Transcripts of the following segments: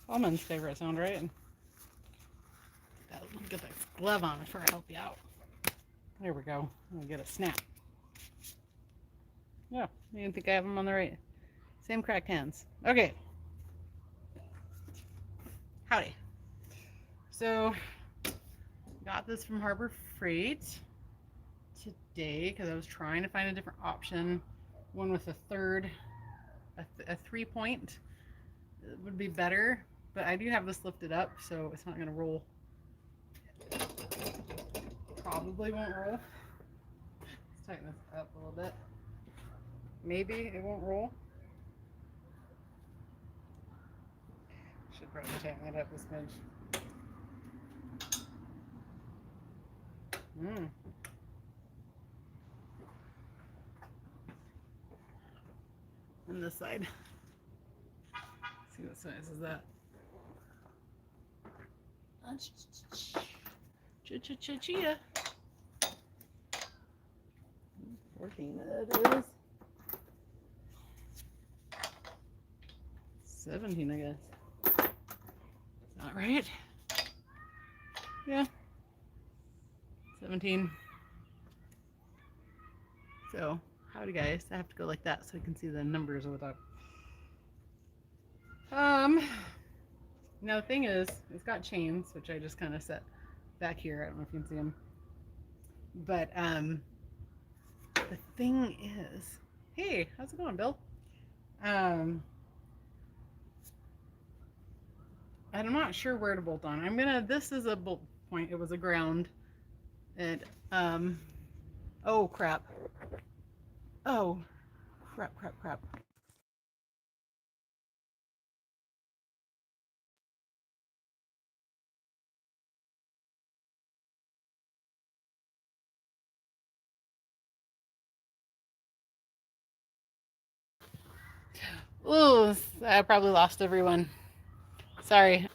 Almond's favorite sound, right? Let me get that glove on before I help you out. There we go. I'm gonna get a snap. Yeah, I didn't think I have them on the right. Same cracked hands. Okay. Howdy. So, got this from Harbor Freight today because I was trying to find a different option. One with a 3-point would be better, but I do have this lifted up, so it's not going to roll. Probably won't roll. Let's tighten this up a little bit. Maybe it won't roll. Should probably tighten that up a smidge. And this side. Let's see what size is that. Chia. 14 that is. 17, I guess. Not right. Yeah. 17. So, howdy guys. I have to go like that so I can see the numbers of the top. Now the thing is, it's got chains, which I just kind of set back here. I don't know if you can see them. But, the thing is, hey, how's it going, Bill? I'm not sure where to bolt on. This is a bolt point. It was a ground. And, oh, crap. Oh, crap. Ooh, I probably lost everyone. Sorry.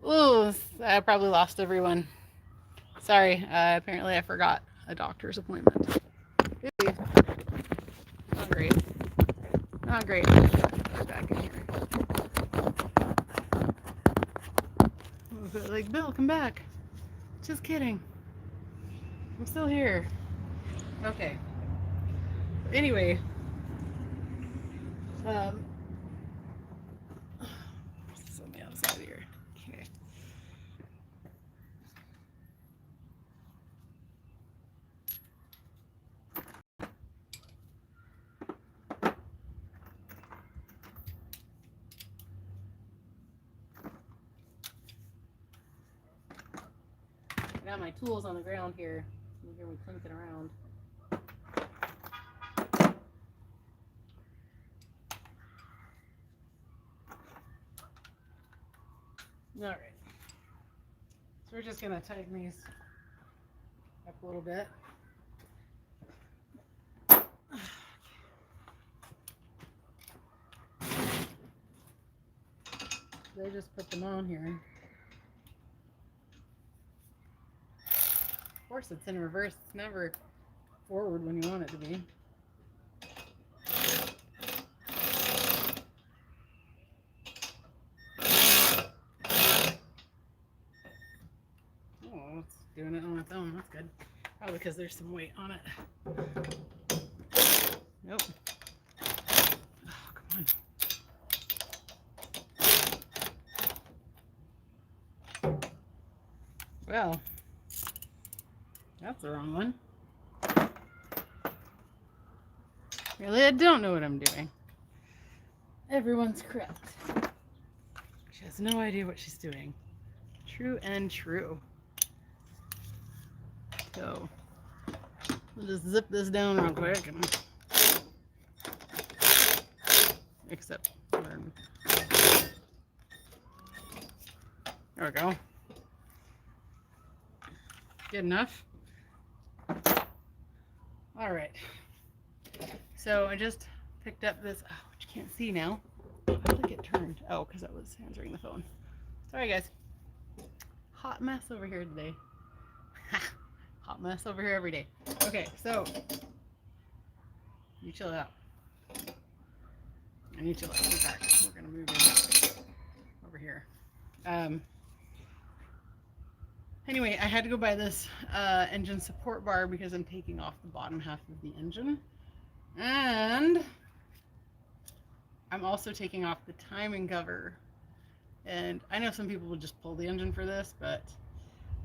Ooh, I probably lost everyone. Sorry, apparently I forgot a doctor's appointment. Not great. Not great. Back in here. Like, Bill, come back. Just kidding. I'm still here. Okay. Anyway. This is on the outside here. Okay. I got my tools on the ground here. You hear me clinking around. All right. So we're just gonna tighten these up a little bit. They just put them on here. Of course, it's in reverse. It's never forward when you want it to be. Oh, it's doing it on its own. That's good. Probably because there's some weight on it. Nope. Oh, come on. Well, that's the wrong one. Really, I don't know what I'm doing. Everyone's correct. She has no idea what she's doing. True and true. So, we'll just zip this down real quick and except there we go. Good enough. All right. So I just picked up this, which you can't see now. How did it get turned? Oh, because I was answering the phone. Sorry, guys. Hot mess over here today. Hot mess over here every day. Okay, so you chill out. And you chill out. In fact, we're gonna move in. over here. Anyway, I had to go buy this engine support bar because I'm taking off the bottom half of the engine. And I'm also taking off the timing cover. And I know some people will just pull the engine for this, but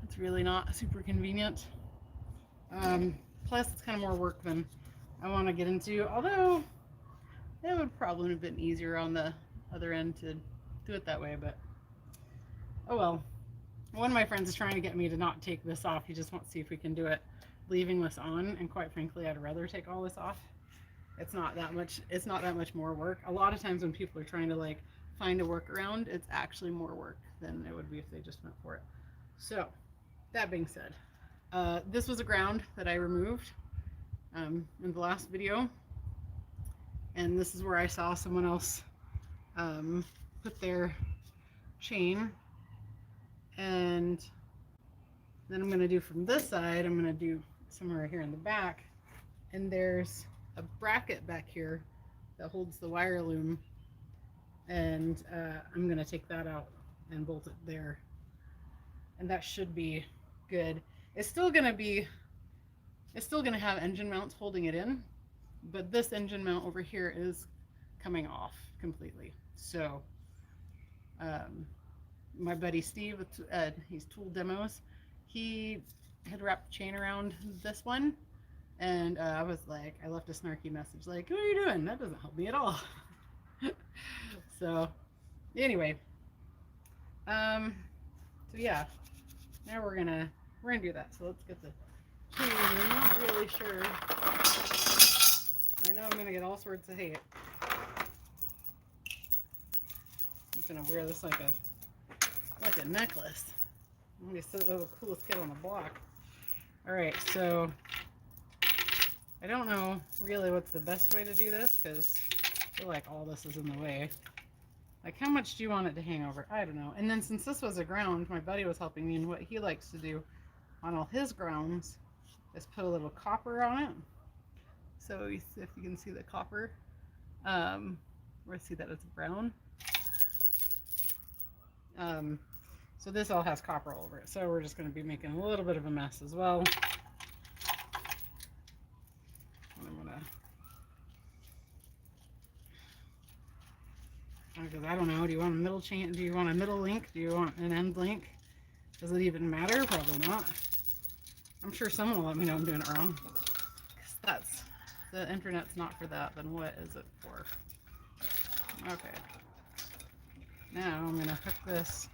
it's really not super convenient. Plus, it's kind of more work than I want to get into. Although, it would probably have been easier on the other end to do it that way, but oh well. One of my friends is trying to get me to not take this off. He just wants to see if we can do it leaving this on, and quite frankly, I'd rather take all this off. It's not that much more work. A lot of times when people are trying to like find a workaround, it's actually more work than it would be if they just went for it. So, that being said, this was a ground that I removed in the last video, and this is where I saw someone else put their chain. And then I'm going to do from this side, I'm going to do somewhere here in the back, and there's a bracket back here that holds the wire loom, and I'm going to take that out and bolt it there, and that should be good. It's still going to have engine mounts holding it in, but this engine mount over here is coming off completely. So my buddy Steve, he's Tool Demos, he had wrapped the chain around this one, and I was like, I left a snarky message like, what are you doing? That doesn't help me at all. So anyway, so yeah, now we're gonna do that. So let's get the chain. I'm not really sure. I know I'm gonna get all sorts of hate. I'm gonna wear this like a necklace. I'm gonna be the coolest kid on the block. All right, so I don't know really what's the best way to do this, because I feel like all this is in the way. Like, how much do you want it to hang over? I don't know. And then since this was a ground, my buddy was helping me, and what he likes to do on all his grounds is put a little copper on it. So if you can see the copper, or see that it's brown. So this all has copper all over it. So we're just going to be making a little bit of a mess as well. And I'm gonna, because I don't know, do you want a middle chain? Do you want a middle link? Do you want an end link? Does it even matter? Probably not. I'm sure someone will let me know I'm doing it wrong. Because the internet's not for that. Then what is it for? Okay. Now I'm going to hook this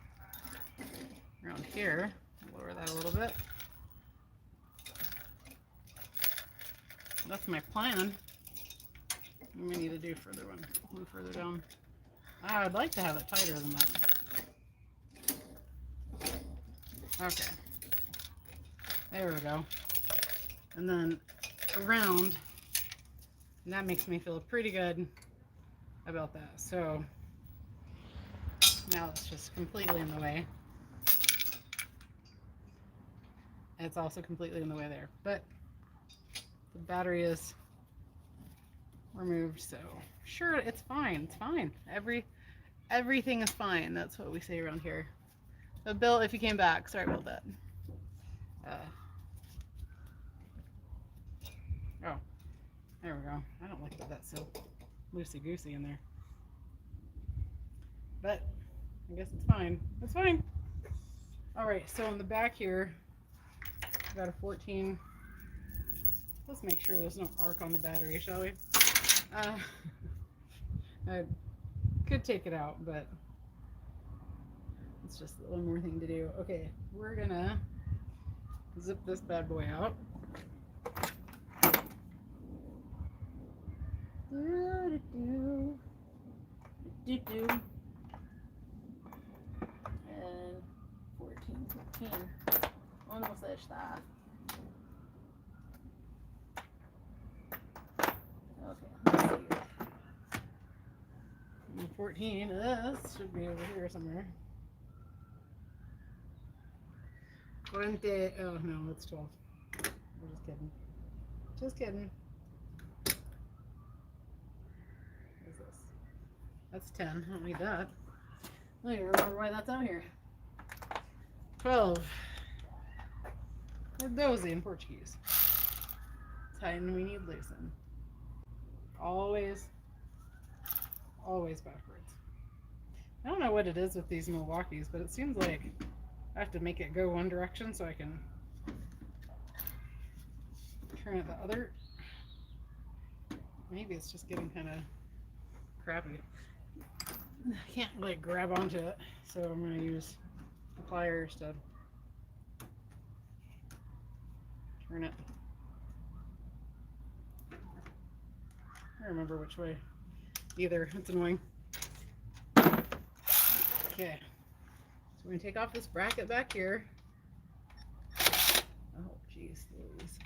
around here. Lower that a little bit. That's my plan. We may need to do move further down. I'd like to have it tighter than that. Okay. There we go. And then around, and that makes me feel pretty good about that. So now it's just completely in the way. It's also completely in the way there, but the battery is removed, so sure, it's fine. It's fine. Everything is fine. That's what we say around here. So Bill, if you came back, sorry about that. Oh, there we go. I don't like that that's so loosey-goosey in there, but I guess it's fine. It's fine. All right, so in the back here, I've got a 14. Let's make sure there's no arc on the battery, shall we? I could take it out, but it's just one more thing to do. Okay, we're gonna zip this bad boy out. And 14, 15. Almost finished that. Okay, let's see. 14, this should be over here somewhere. 20, oh no, it's 12. I'm just kidding. Just kidding. What is this? That's 10, I don't need that. I don't even remember why that's out here. 12. Or 12 in Portuguese. Tighten, we need loosen. Always backwards. I don't know what it is with these Milwaukees, but it seems like I have to make it go one direction so I can turn it the other. Maybe it's just getting kind of crappy. I can't like grab onto it, so I'm going to use the pliers to turn it. I don't remember which way either. It's annoying. Okay, so we're going to take off this bracket back here. Oh, geez, Louise.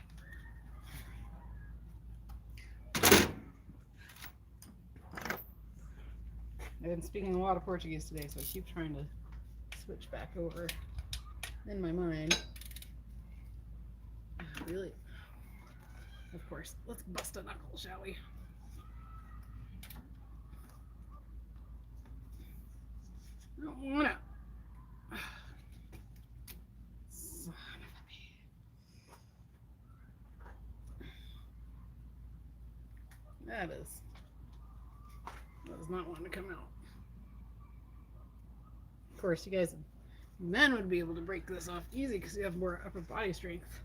I've been speaking a lot of Portuguese today, so I keep trying to switch back over in my mind. Really? Of course. Let's bust a knuckle, shall we? I don't want to. Son of a bee. That is not wanting to come out. Of course, you guys, men would be able to break this off easy because you have more upper body strength.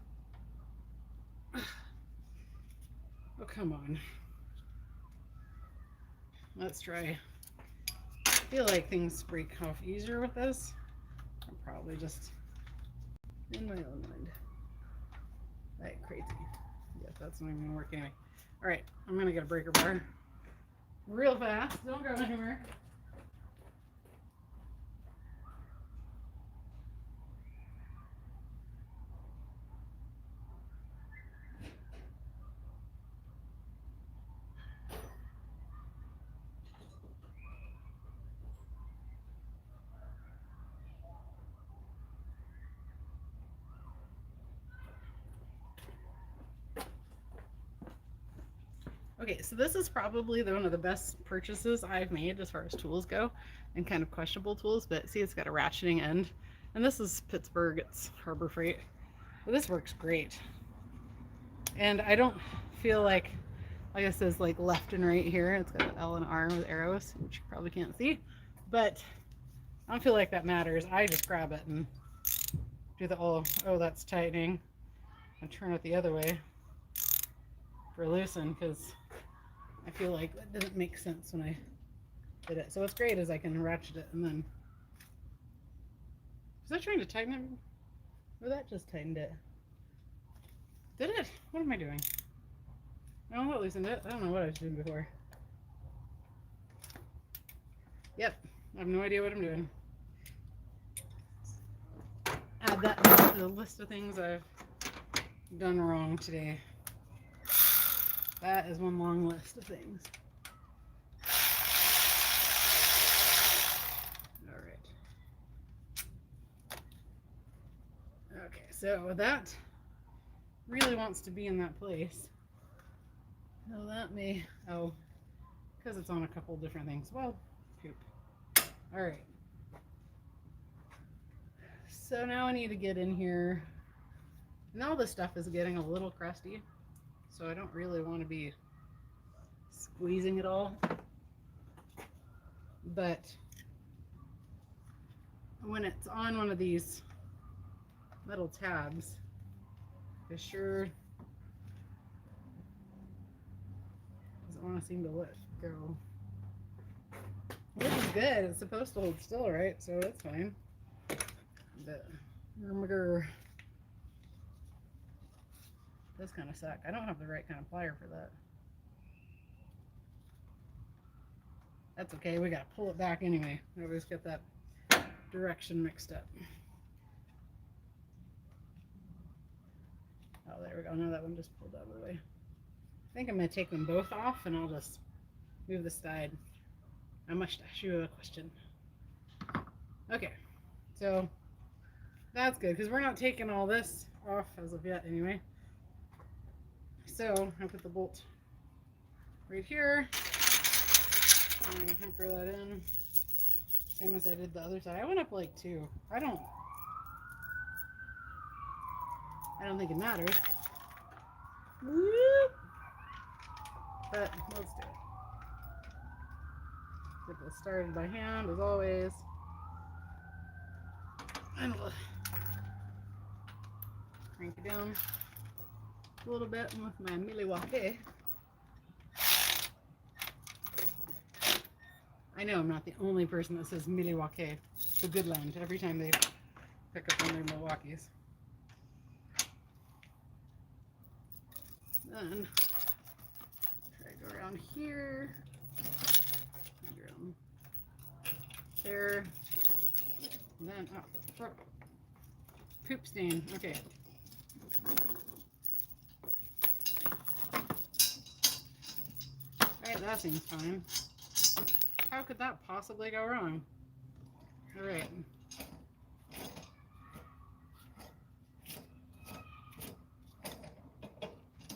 Oh, come on. Let's try. I feel like things break off easier with this. I'm probably just in my own mind. Like crazy. Yeah, that's not even gonna work anyway. Alright, I'm gonna get a breaker bar. Real fast. Don't go anywhere. Okay, so this is probably one of the best purchases I've made as far as tools go, and kind of questionable tools, but see, it's got a ratcheting end, and this is Pittsburgh, it's Harbor Freight, but this works great. And I don't feel like it says like left and right here, it's got an L and R with arrows, which you probably can't see, but I don't feel like that matters. I just grab it and do the, oh, that's tightening, and turn it the other way for loosen, because I feel like that didn't make sense when I did it. So what's great is I can ratchet it and then... Was that trying to tighten it? Or that just tightened it? Did it? What am I doing? No, that loosened it. I don't know what I was doing before. Yep, I have no idea what I'm doing. Add that to the list of things I've done wrong today. That is one long list of things. All right. Okay, so that really wants to be in that place. So that may, oh, because it's on a couple different things. Well, poop. All right. So now I need to get in here. And all this stuff is getting a little crusty. So I don't really want to be squeezing it all. But when it's on one of these metal tabs, it sure doesn't want to seem to let go. This is good. It's supposed to hold still, right? So that's fine. But this kind of suck. I don't have the right kind of plier for that. That's okay. We gotta pull it back anyway. I always get that direction mixed up. Oh, there we go. No, that one just pulled out of the way. I think I'm gonna take them both off and I'll just move this side. I must ask you a question. Okay, so that's good because we're not taking all this off as of yet anyway. So I put the bolt right here. I'm gonna hunker that in. Same as I did the other side. I went up like 2. I don't think it matters. Whoop. But let's do it. Get this started by hand as always. And we'll crank it down a little bit with my Milwaukee. I know I'm not the only person that says Milwaukee, the good land, every time they pick up on their Milwaukees. Then try to go around here, around there, and then oh, poop stain. Okay. Alright, that seems fine. How could that possibly go wrong? Alright.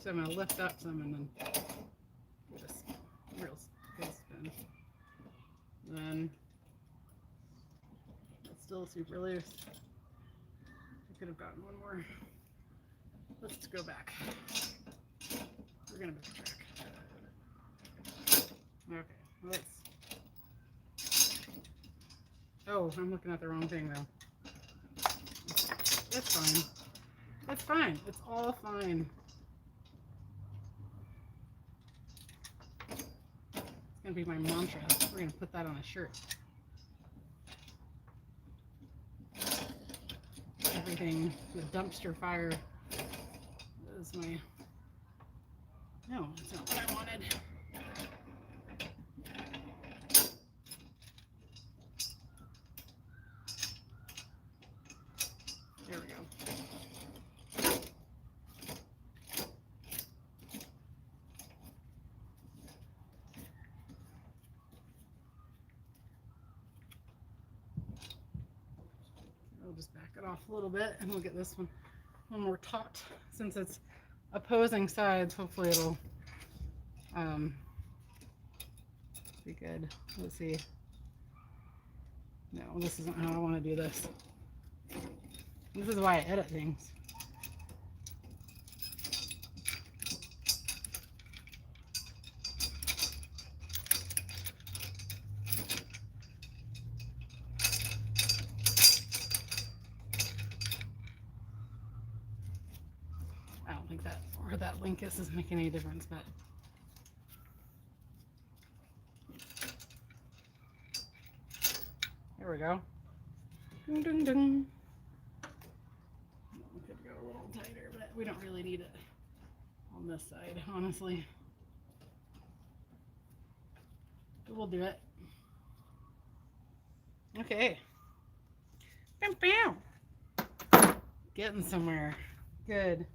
So I'm going to lift up some and then give this real good spin. Then it's still super loose. I could have gotten one more. Let's go back. We're going to backtrack. Okay, let's. Oh, I'm looking at the wrong thing though. It's fine. It's fine. It's all fine. It's gonna be my mantra. We're gonna put that on a shirt. Everything, the dumpster fire is my. No, that's not what I wanted. There we go. I'll just back it off a little bit and we'll get this one more taut. Since it's opposing sides, hopefully it'll be good. Let's see. No, this isn't how I want to do this. This is why I edit things. I don't think that where that link is making any difference, but there we go. Ding, ding, ding. Could go a little tighter, but we don't really need it on this side, honestly. But we'll do it. Okay. Bam, bam. Getting somewhere. Good.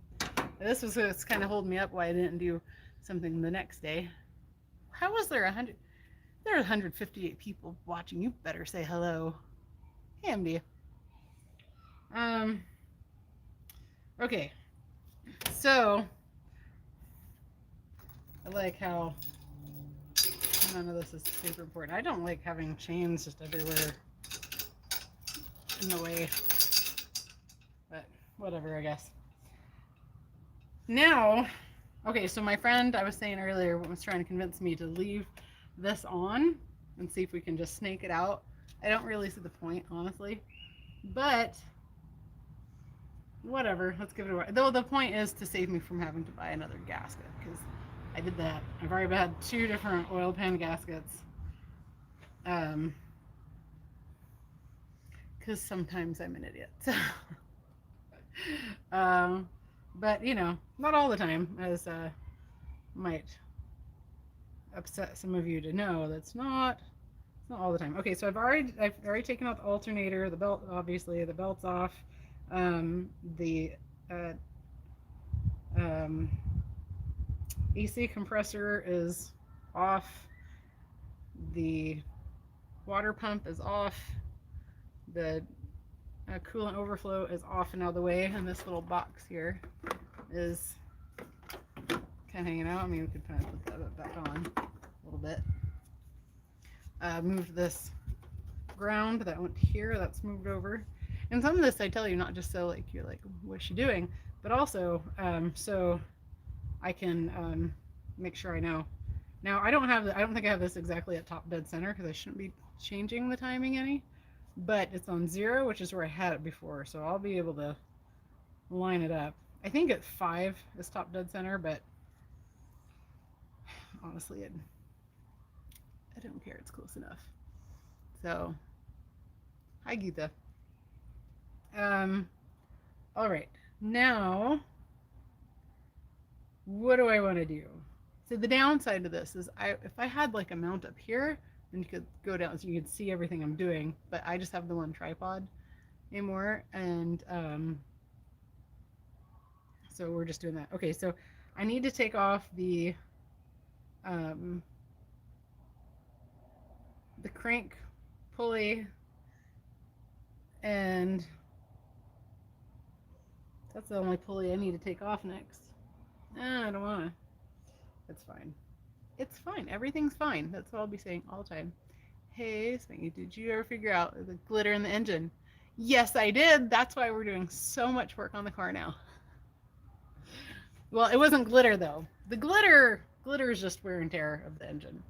This was what's kind of holding me up why I didn't do something the next day. How was there 100? There are 158 people watching. You better say hello. Hey, MD. Okay. So, I like how none of this is super important. I don't like having chains just everywhere in the way. But whatever, I guess. Now, okay, so my friend, I was saying earlier, was trying to convince me to leave this on and see if we can just snake it out. I don't really see the point, honestly, but whatever, let's give it a try. Though the point is to save me from having to buy another gasket, because I did that. I've already had 2 different oil pan gaskets, because sometimes I'm an idiot. But you know, not all the time, as might upset some of you to know. That's not all the time. Okay, so I've already taken out the alternator, the belt, obviously the belt's off, the AC compressor is off, the water pump is off, the coolant overflow is off and out of the way, and this little box here is kind of hanging out. I mean, we could kind of put that back on a little bit. Moved this ground that went here, that's moved over. And some of this I tell you not just so like you're like, what's she doing? But also so I can make sure I know. Now I don't think I have this exactly at top dead center because I shouldn't be changing the timing any. But it's on 0, which is where I had it before, so I'll be able to line it up. I think at 5 is top dead center, but honestly, I don't care. It's close enough. So, hi Geeta. All right. Now, what do I want to do? So the downside to this is if I had like a mount up here, then you could go down so you could see everything I'm doing, but I just have the one tripod anymore, and so we're just doing that. Okay, so I need to take off the crank pulley, and that's the only pulley I need to take off next. I don't want to. It's fine. It's fine. Everything's fine. That's what I'll be saying all the time. Hey, Spanky, did you ever figure out the glitter in the engine? Yes, I did. That's why we're doing so much work on the car now. Well, it wasn't glitter though. The glitter is just wear and tear of the engine.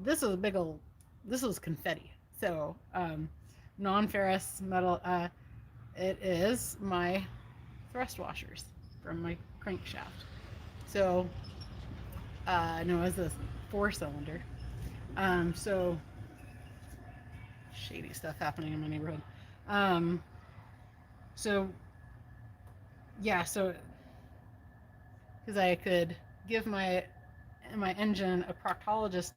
This was a big old. This was confetti. So non-ferrous metal. It is my thrust washers from my crankshaft. So no, it's a 4-cylinder. So shady stuff happening in my neighborhood. So yeah, so because I could give my engine a proctologist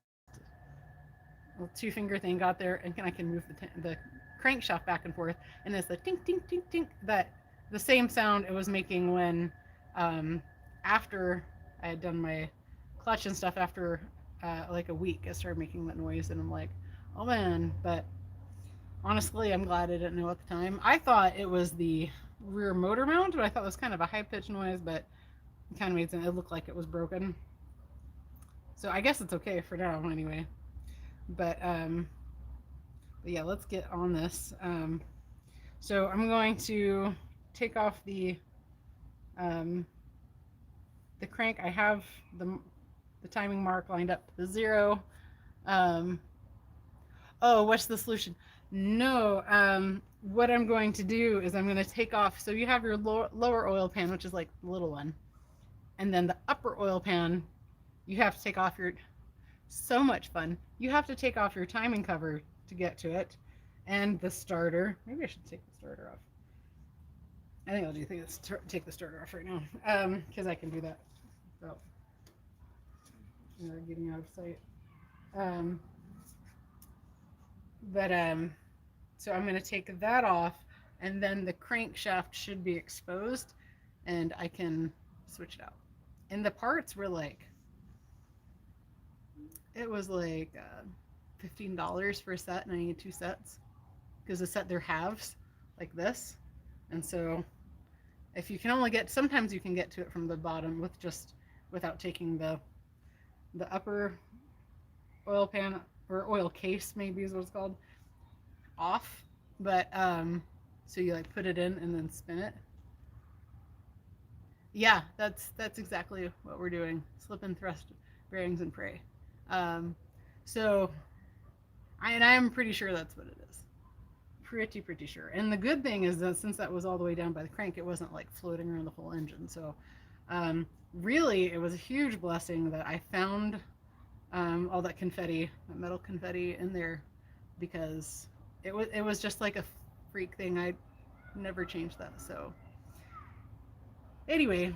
little 2-finger thing, got there, and I can move the crankshaft back and forth, and it's the tink tink tink tink, that the same sound it was making when after I had done my clutch and stuff. After like a week, I started making that noise, and I'm like, oh man. But honestly, I'm glad I didn't know at the time. I thought it was the rear motor mount, but I thought it was kind of a high-pitched noise, but it kind of made it look like it was broken. So I guess it's okay for now anyway. But yeah, let's get on this. So I'm going to take off the crank. I have the timing mark lined up to 0. Oh, what's the solution? No, what I'm going to do is I'm going to take off. So you have your lower oil pan, which is like the little one, and then the upper oil pan, you have to take off your. So much fun. You have to take off your timing cover to get to it, and the starter. Maybe I should take the starter off. I think I'll take the starter off right now, because I can do that without getting out of sight. So I'm going to take that off, and then the crankshaft should be exposed, and I can switch it out. And the parts were like. It was like $15 for a set, and I need 2 sets because the set they're halves like this, and so if you can only get, sometimes you can get to it from the bottom without taking the upper oil pan or oil case, maybe is what it's called, off. But so you like put it in and then spin it. Yeah, that's exactly what we're doing. Slip and thrust bearings and pray. So I'm pretty sure that's what it is. Pretty sure. And the good thing is that since that was all the way down by the crank, it wasn't like floating around the whole engine. So really, it was a huge blessing that I found all that confetti, that metal confetti in there, because it was just like a freak thing. I never changed that. So anyway,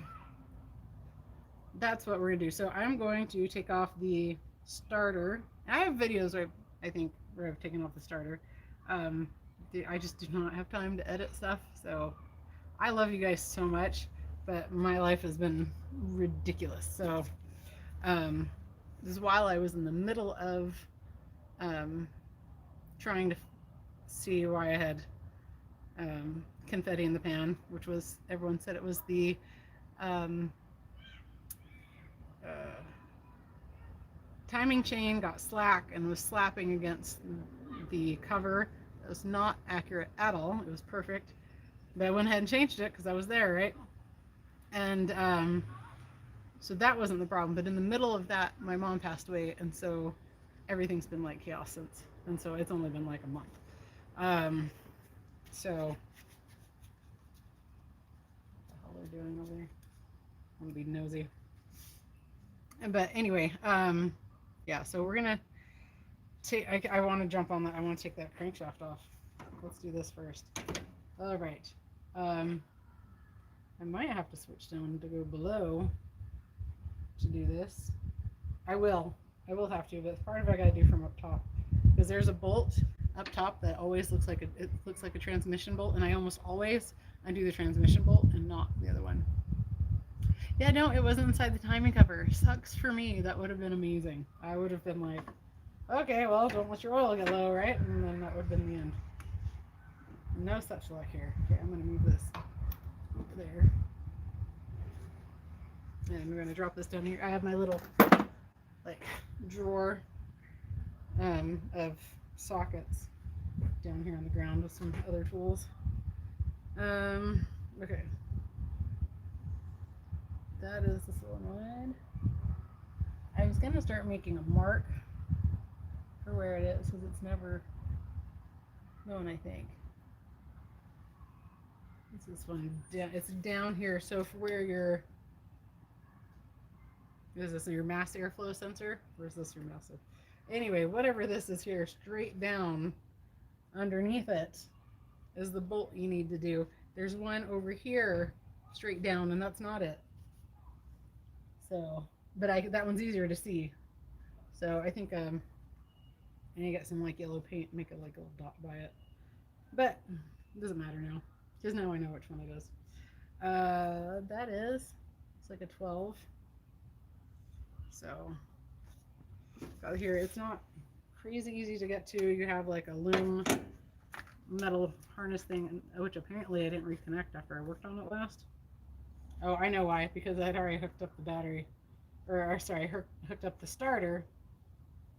that's what we're gonna do. So I'm going to take off the starter. I have videos where I think where I've taken off the starter. I just do not have time to edit stuff, so I love you guys so much, but my life has been ridiculous. So this is while I was in the middle of trying to see why I had confetti in the pan, which was, everyone said it was the timing chain got slack and was slapping against the cover. It was not accurate at all. It was perfect. But I went ahead and changed it because I was there, right? And so that wasn't the problem. But in the middle of that, my mom passed away, and so everything's been like chaos since. And so it's only been like a month. So what the hell they're doing over there? I'm gonna be nosy. But anyway, yeah. So we're gonna take. I want to jump on that. I want to take that crankshaft off. Let's do this first. All right. I might have to switch down to go below to do this. I will have to, but it's part of what I gotta do from up top. Because there's a bolt up top that always looks like a transmission bolt, and I almost always undo the transmission bolt and not the other one. Yeah, no, it wasn't inside the timing cover. Sucks for me. That would have been amazing. I would have been like, okay, well, don't let your oil get low, right? And then that would have been the end. No such luck here. Okay, I'm gonna move this over there. And we're gonna drop this down here. I have my little like drawer of sockets down here on the ground with some other tools. Okay. That is the solenoid. I was gonna start making a mark for where it is because it's never known, I think. This is one down, it's down here. So for where your, is this your mass airflow sensor? Or is this your mass? Anyway, whatever this is here, straight down underneath it is the bolt you need to do. There's one over here straight down, and that's not it. So, but that one's easier to see. So I think I need to get some like yellow paint, make it like a little dot by it. But it doesn't matter now, because now I know which one it is. That is, it's like a 12. So out here, it's not crazy easy to get to. You have like a loom metal harness thing, which apparently I didn't reconnect after I worked on it last. Oh, I know why, because I'd already hooked up the battery, or sorry, hooked up the starter,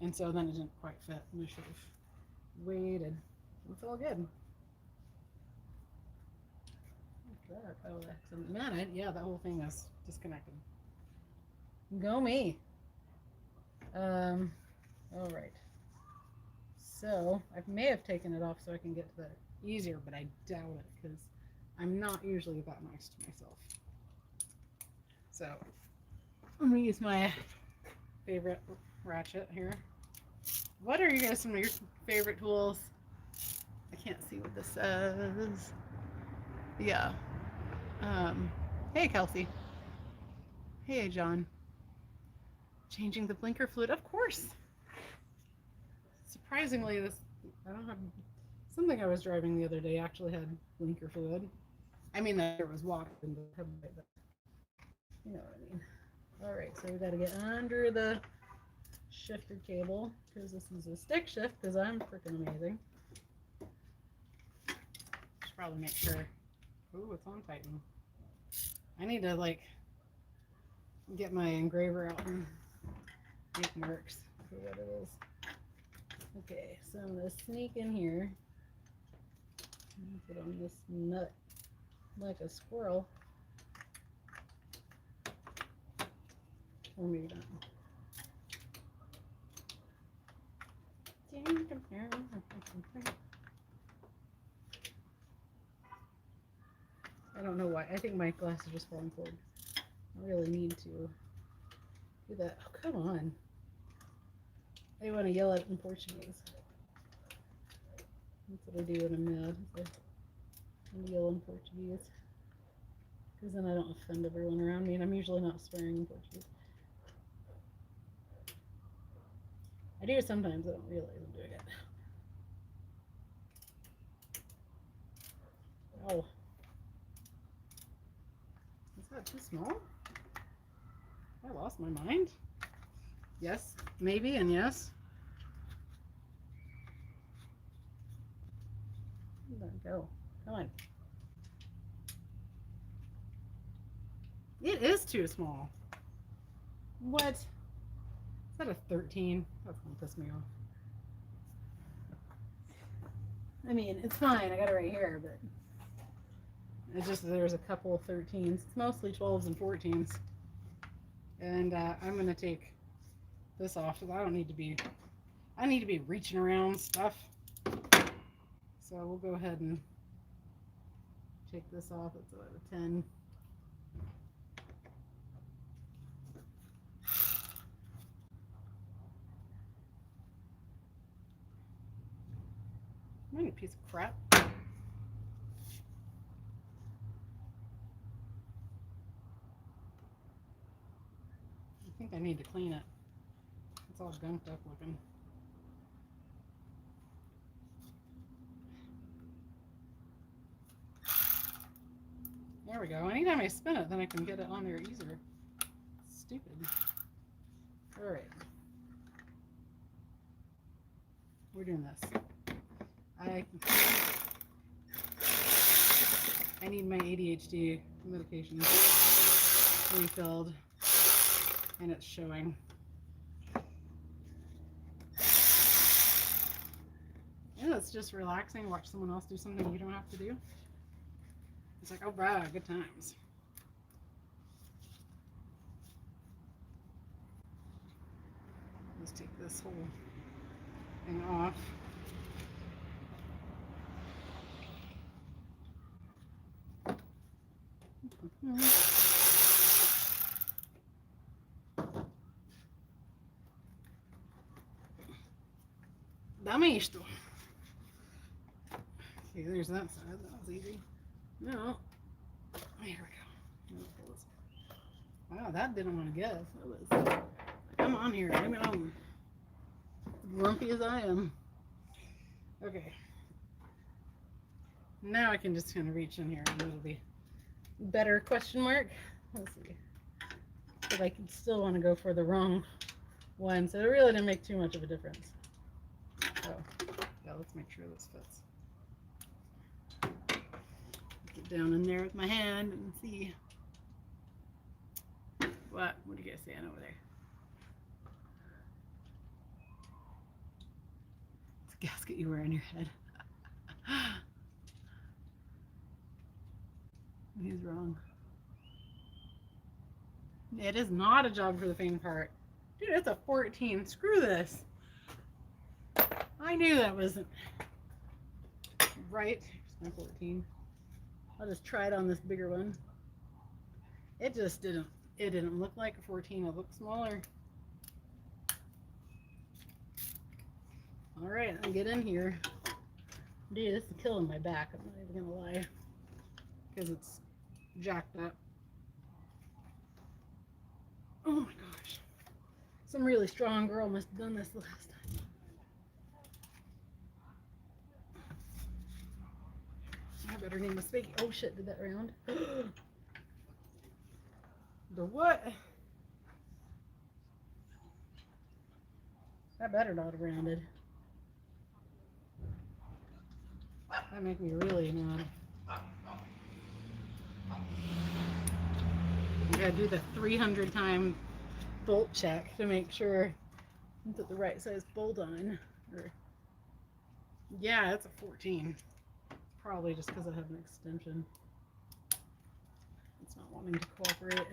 and so then it didn't quite fit, and I should have waited. It's all good. What's that? Oh, excellent. Man, yeah, that whole thing is disconnected. Go me. All right. So I may have taken it off so I can get to that easier, but I doubt it because I'm not usually that nice to myself. So I'm gonna use my favorite ratchet here. What are you guys some of your favorite tools? I can't see what this says. Yeah. Hey Kelsey. Hey John. Changing the blinker fluid, of course. Surprisingly, I don't have, something I was driving the other day actually had blinker fluid. I mean, there was water in the headlight, but you know what I mean. All right, so we got to get under the shifter cable because this is a stick shift because I'm freaking amazing. Should probably make sure. Ooh, it's on Titan. I need to like get my engraver out and make marks for what it is. Okay, so I'm gonna sneak in here and put on this nut like a squirrel. Or maybe not. I don't know why. I think my glass is just falling forward. I really need to do that. Oh, come on. I want to yell at it in Portuguese. That's what I do when I'm mad. I yell in Portuguese. Because then I don't offend everyone around me, and I'm usually not swearing in Portuguese. I do it sometimes, I don't realize I'm doing it. Oh. Is that too small? I lost my mind? Yes, maybe, and yes. Let it go. Come on. It is too small. What? Is that a 13? That's gonna piss me off. I mean, it's fine. I got it right here, but it's just there's a couple 13s. It's mostly 12s and 14s. And I'm gonna take this off because I need to be reaching around stuff. So we'll go ahead and take this off. It's about a 10. What a piece of crap. I think I need to clean it. It's all gunked up looking. There we go. Anytime I spin it, then I can get it on there easier. Stupid. All right. We're doing this. I need my ADHD medication refilled, and it's showing. Yeah, it's just relaxing. Watch someone else do something you don't have to do. It's like, oh, wow, good times. Let's take this whole thing off. Dame isto. Okay, there's that side. That was easy. No. Here we go. Wow, that didn't want to guess. It was. Come on here. Bring it on. Grumpy as I am. Okay. Now I can just kind of reach in here and it'll be better, question mark. Let's see. But I can still want to go for the wrong one, so it really didn't make too much of a difference. So, yeah, let's make sure this fits. Get down in there with my hand and see. What are you guys saying over there? It's a gasket you wear on your head. He's wrong. It is not a job for the faint of heart. Dude, it's a 14. Screw this. I knew that wasn't right. Here's my 14. I'll just try it on this bigger one. It just didn't. It didn't look like a 14. It looked smaller. All right, I'll get in here. Dude, this is killing my back. I'm not even gonna lie, because it's jacked up. Oh my gosh. Some really strong girl must have done this the last time. I better name a spaghetti. Oh shit, did that round? The what? That better not have rounded. That make me really mad. You gotta do the 300 time bolt check to make sure you put the right size bolt on. Or, yeah, it's a 14. Probably just because I have an extension. It's not wanting to cooperate.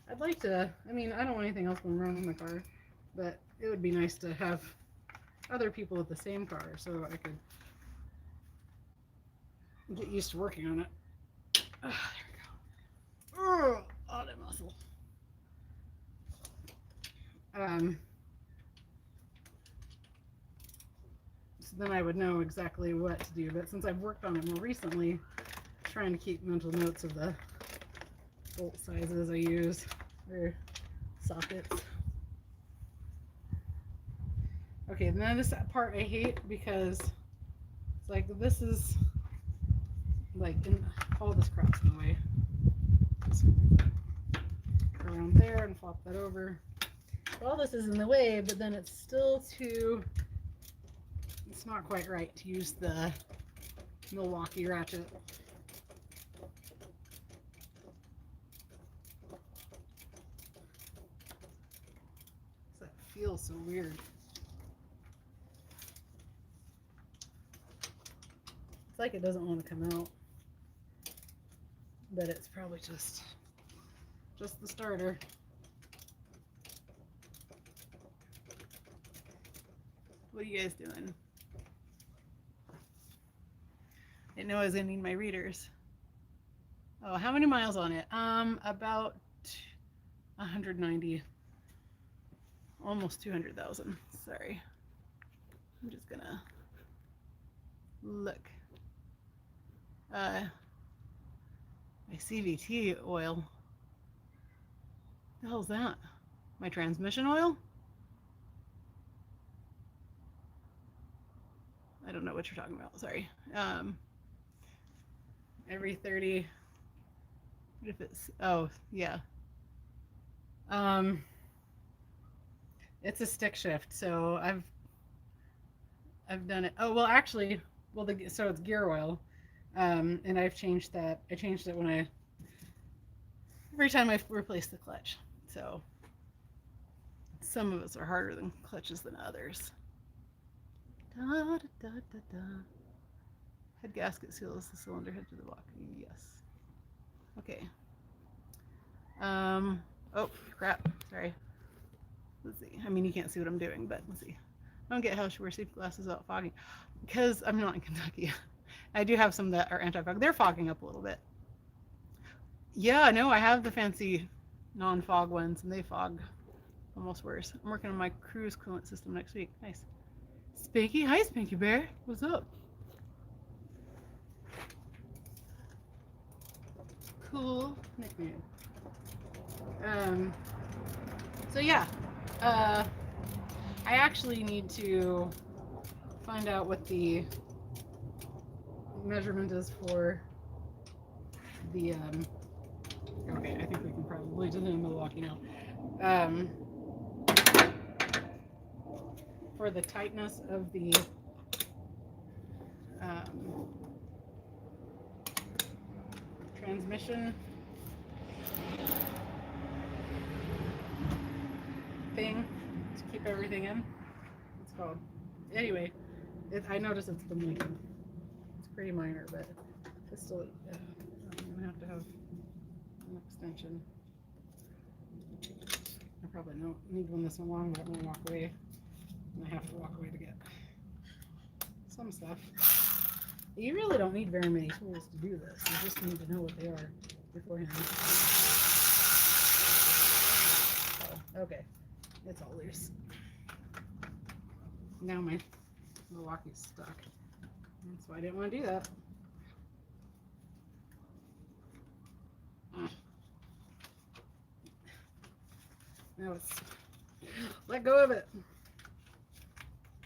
I'd like to, I mean, I don't want anything else going wrong with my car, but it would be nice to have other people with the same car so I could get used to working on it. Oh, there we go. Oh, that muscle. So then I would know exactly what to do, but since I've worked on it more recently, trying to keep mental notes of the bolt sizes I use, or sockets. Okay, now this part I hate because it's like this is like all this crap's in the way. So go around there and flop that over. All this is in the way, but then it's still too. It's not quite right to use the Milwaukee ratchet. feels so weird. It's like it doesn't want to come out, but it's probably just the starter. What are you guys doing? Didn't know I was gonna need my readers. Oh, how many miles on it? About 190, almost 200,000. Sorry. I'm just gonna look. My CVT oil. What the hell's that? My transmission oil? I don't know what you're talking about. Sorry. Every 30. What if it's? Oh, yeah. It's a stick shift, so I've done it. Oh well, actually, well, so it's gear oil, and I've changed that. I changed it every time I replace the clutch. So some of us are harder than clutches than others. Da, da, da, da, da. Head gasket seals the cylinder head to the block. Yes. Okay. Oh crap. Sorry. Let's see. I mean, you can't see what I'm doing, but let's see. I don't get how she wears safety glasses without fogging. Because I'm not in Kentucky. I do have some that are anti-fog. They're fogging up a little bit. Yeah, no, I have the fancy non-fog ones, and they fog almost worse. I'm working on my cruise coolant system next week. Nice. Spanky, hi Spanky Bear. What's up? Cool nickname. So yeah, I actually need to find out what the measurement is for the okay, I think we can probably do it in Milwaukee now. For the tightness of the transmission thing to keep everything in. It's called. Anyway, I noticed it's been leaking. It's pretty minor, but it's still. I'm gonna have to have an extension. I probably don't need one this long, but I'm gonna walk away, and I have to walk away to get some stuff. You really don't need very many tools to do this. You just need to know what they are beforehand. Oh, okay. It's all loose. Now my Milwaukee's stuck. That's why I didn't want to do that. Now it's let go of it.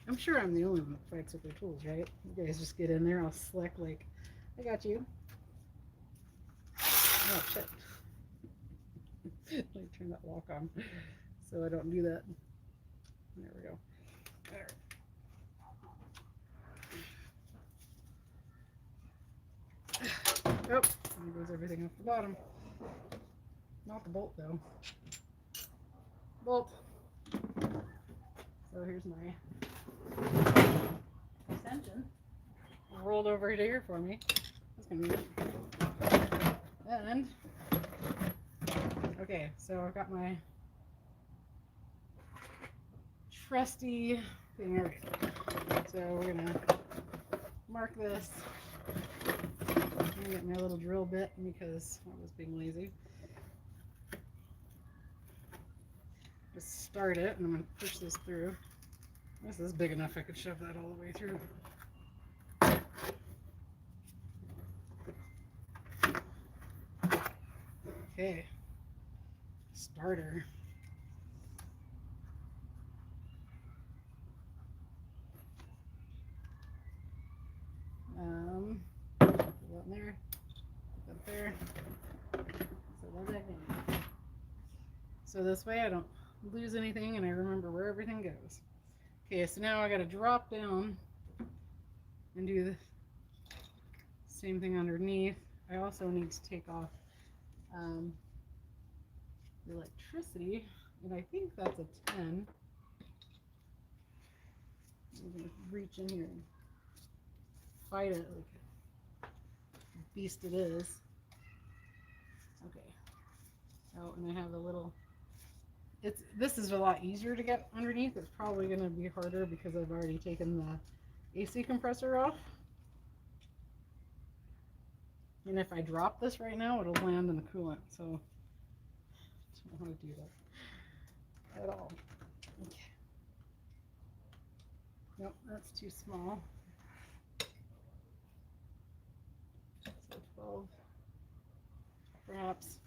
I'm sure I'm the only one that fights with their tools, right? You guys just get in there all slick like, I got you. Oh shit. Let me turn that lock on so I don't do that. There we go. There. Oh, there goes everything off the bottom. Not the bolt though. Bolt. So here's my extension. Rolled over to here for me. That's gonna be it. And okay, so I've got my trusty thing. Alright. So we're gonna mark this. I'm gonna get my little drill bit because I was being lazy. Just start it, and I'm gonna push this through. This is big enough I could shove that all the way through. Okay, starter. Put that in there, put that there. So what I think. So this way I don't lose anything and I remember where everything goes. Okay, so now I got to drop down and do the same thing underneath. I also need to take off the electricity, and I think that's a 10. I'm gonna reach in here and fight it like a beast it is. Okay. Oh, and I have a little. This is a lot easier to get underneath. It's probably going to be harder because I've already taken the AC compressor off. And if I drop this right now, it'll land in the coolant. So I don't want to do that at all. Okay. Nope, that's too small. So 12, perhaps.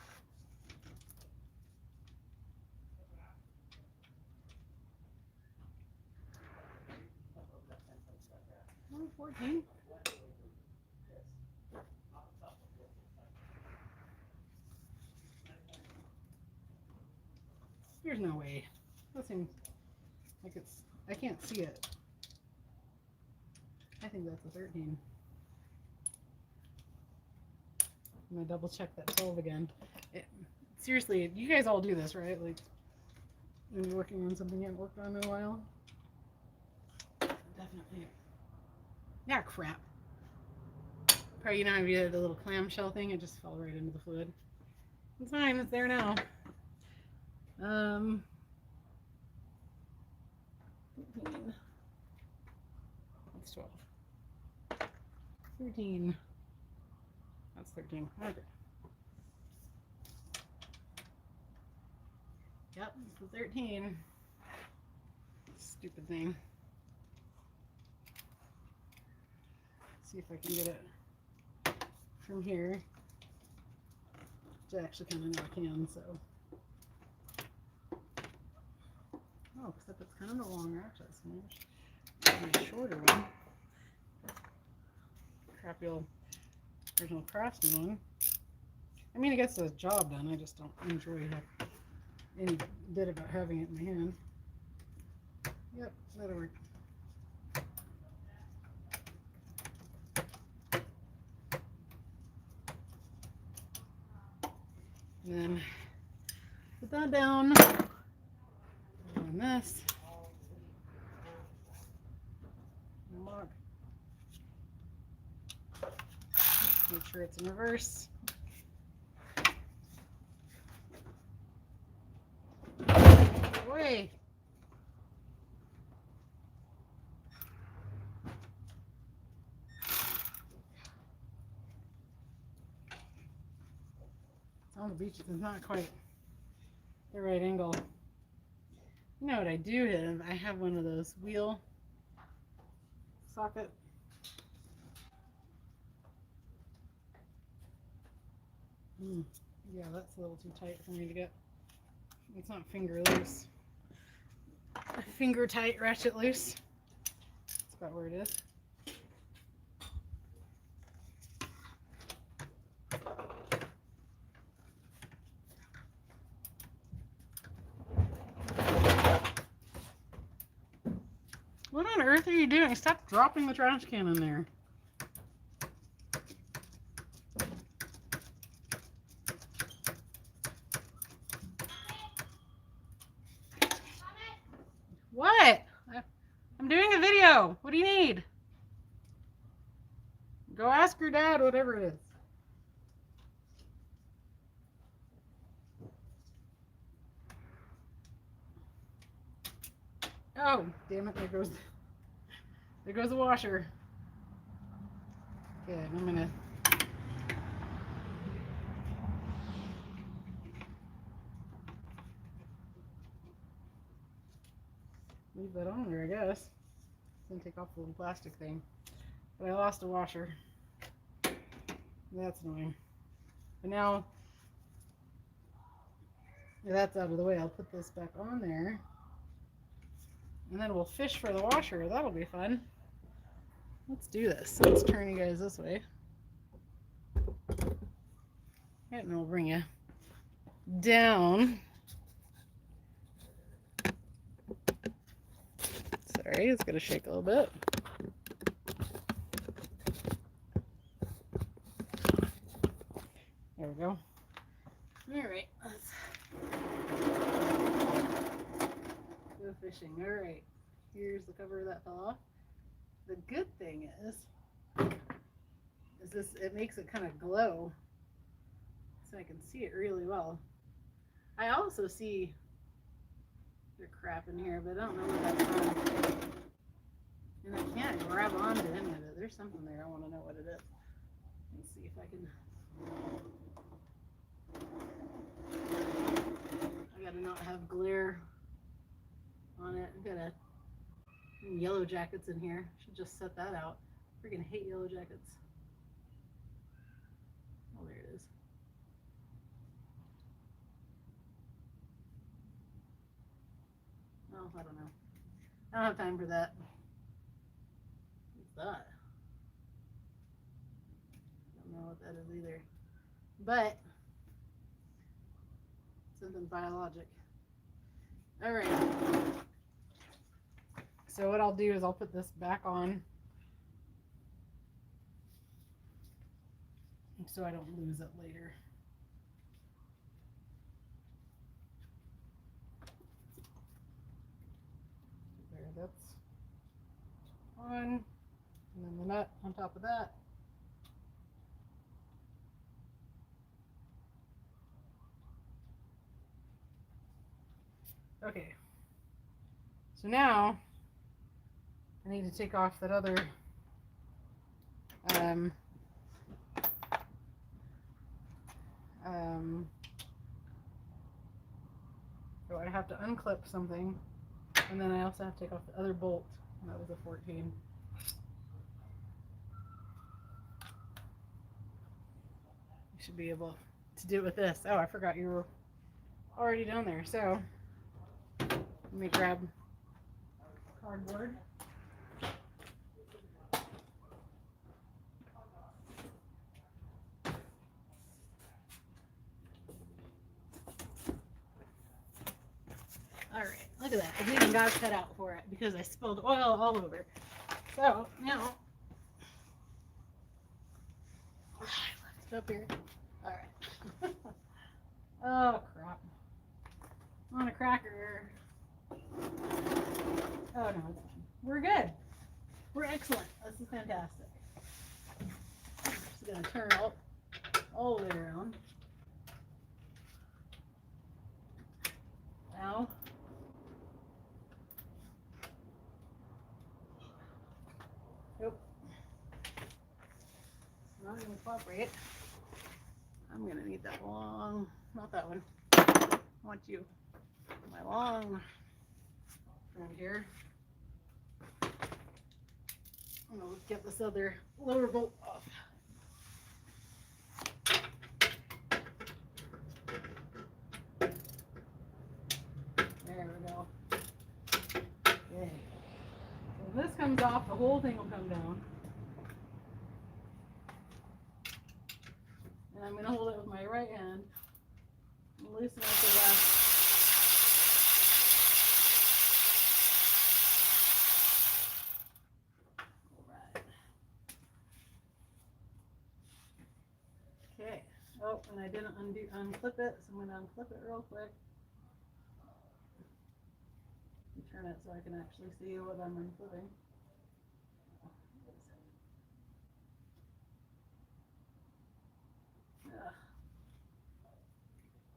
Oh, 14. There's no way. That seems like it's, I can't see it. I think that's a 13. I'm gonna double check that 12 again. Seriously, you guys all do this, right? Like, when you're working on something you haven't worked on in a while? Definitely. Yeah, crap. Probably, you know, if you did the little clamshell thing, it just fell right into the fluid. It's fine, it's there now. 13. That's 12. 13. That's 13. Okay. Yep, it's a 13. Stupid thing. See if I can get it from here. Which I actually kind of know I can, so. Oh, except it's kind of a long ratchet, so maybe a shorter one. Crappy old original Craftsman one. I mean, it gets the job done. I just don't enjoy any bit about having it in my hand. Yep, that'll work. And then put that down on this. Lock. Make sure it's in reverse. Away. On the beach, it's not quite the right angle. You know what I do have? I have one of those wheel socket. Yeah, that's a little too tight for me to get. It's not finger loose. Finger tight ratchet loose. That's about where it is. What on earth are you doing? Stop dropping the trash can in there. What? I'm doing a video. What do you need? Go ask your dad, whatever it is. Oh, damn it, there goes the washer. Okay, I'm gonna leave that on there, I guess. Then take off the little plastic thing. But I lost a washer. That's annoying. But now that's out of the way, I'll put this back on there. And then we'll fish for the washer. That'll be fun. Let's do this. Let's turn you guys this way. And we'll bring you down. Sorry, it's going to shake a little bit. There we go. All right, let's go fishing. All right. Here's the cover that fell off. The good thing is this, it makes it kind of glow so I can see it really well. I also see the crap in here, but I don't know what that's from. And I can't grab onto any of it. There's something there. I want to know what it is. Let's see if I can. I gotta not have glare on it. I've got a Yellow Jackets in here. Should just set that out. Freaking hate Yellow Jackets. Oh, there it is. Oh, I don't know. I don't have time for that. What's that? I don't know what that is either. But something biologic. All right. So what I'll do is I'll put this back on so I don't lose it later. There, that's on. And then the nut on top of that. Okay. So now I need to take off that other so I have to unclip something, and then I also have to take off the other bolt. That was a 14. You should be able to do it with this. Oh, I forgot you were already down there. So let me grab cardboard. All right, look at that. I've even got cut out for it because I spilled oil all over. So now I left it up here. All right. Oh crap! On a cracker. Oh no, it's fine. We're good. We're excellent. This is fantastic. I'm just gonna turn all the way around. Now. Nope. It's not going to cooperate. I'm going to need that long, not that one. I want you, my long friend here. I'm going to get this other lower bolt off. There we go. Okay. So this comes off, the whole thing will come down. And I'm going to hold it with my right hand and loosen it with the left. Alright. Okay. Oh, and I didn't unclip it, so I'm going to unclip it real quick. And turn it so I can actually see what I'm unclipping. Ugh.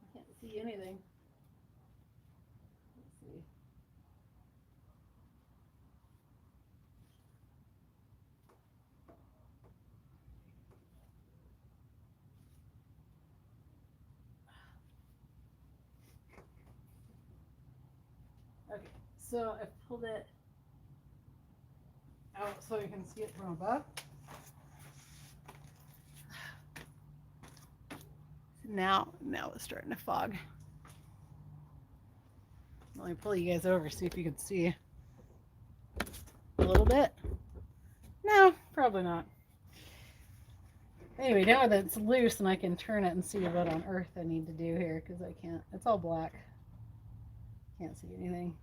I can't see anything. Let's see. Okay, so I pulled it out so you can see it from above. Now it's starting to fog. Let me pull you guys over, see if you can see a little bit. No, probably not. Anyway, now that it's loose and I can turn it and see what on earth I need to do here, because I can't, it's all black. Can't see anything.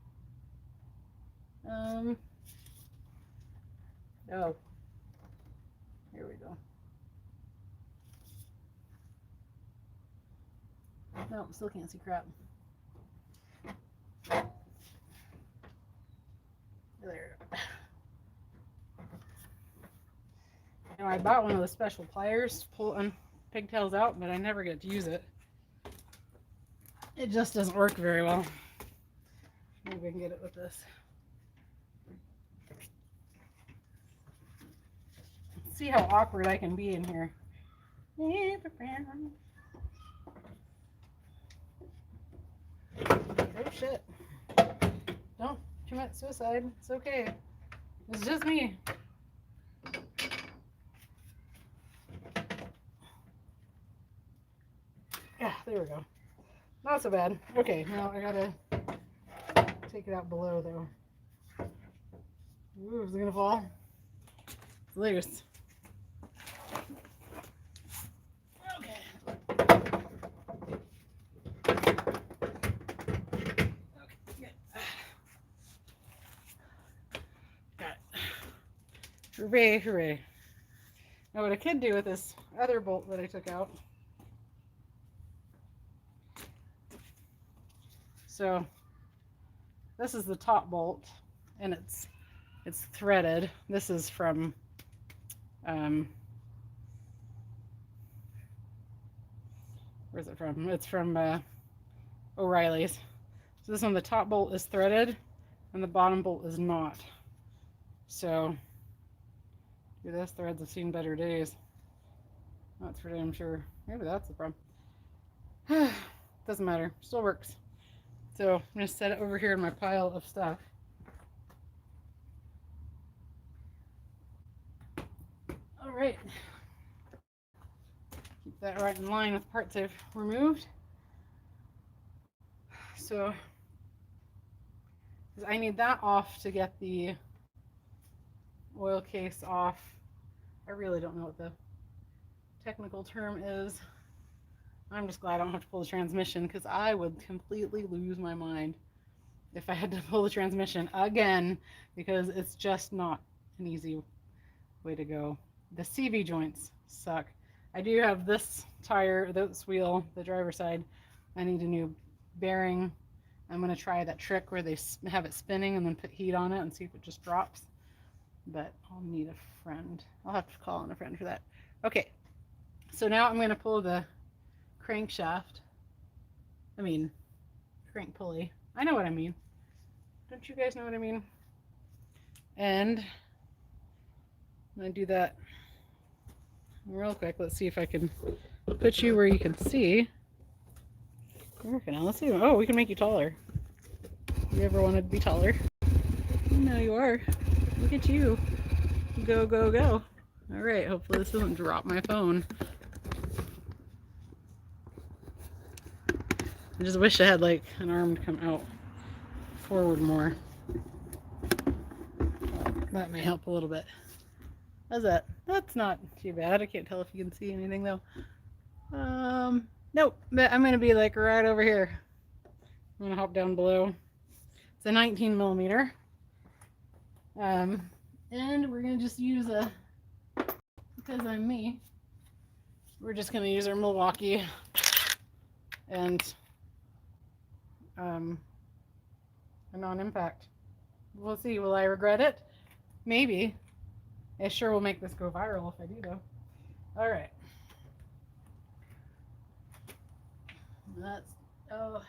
Oh, here we go. No, still can't see crap. Ugh. know, I bought one of the special pliers to pull pigtails out, but I never get to use it. It just doesn't work very well. Maybe I can get it with this. See how awkward I can be in here. Oh shit. Don't commit suicide. It's okay. It's just me. Yeah, there we go. Not so bad. Okay, now I gotta take it out below though. Ooh, is it gonna fall? It's loose. Hooray, hooray. Now what I could do with this other bolt that I took out. So this is the top bolt and it's threaded. This is from where's it from? It's from O'Reilly's. So this one, the top bolt is threaded and the bottom bolt is not. So this threads have seen better days. That's for damn sure. Maybe that's the problem. Doesn't matter. Still works. So I'm going to set it over here in my pile of stuff. All right. Keep that right in line with parts I've removed. So I need that off to get the oil case off. I really don't know what the technical term is. I'm just glad I don't have to pull the transmission because I would completely lose my mind if I had to pull the transmission again because it's just not an easy way to go. The CV joints suck. I do have this tire, this wheel, the driver's side. I need a new bearing. I'm going to try that trick where they have it spinning and then put heat on it and see if it just drops. But I'll need a friend. I'll have to call on a friend for that. Okay, so now I'm going to pull the crankshaft. I mean, crank pulley. I know what I mean. Don't you guys know what I mean? And I'm going to do that real quick. Let's see if I can put you where you can see. Working on. Let's see. Oh, we can make you taller. You ever wanted to be taller? No, you are. Look at you. Go, go, go. All right. Hopefully this doesn't drop my phone. I just wish I had like an arm to come out forward more. That may help a little bit. How's that? That's not too bad. I can't tell if you can see anything though. Nope, but I'm going to be like right over here. I'm going to hop down below. It's a 19 millimeter. And we're going to just use because I'm me, we're just going to use our Milwaukee and a non-impact. We'll see. Will I regret it? Maybe. It sure will make this go viral if I do though. All right. That's, oh,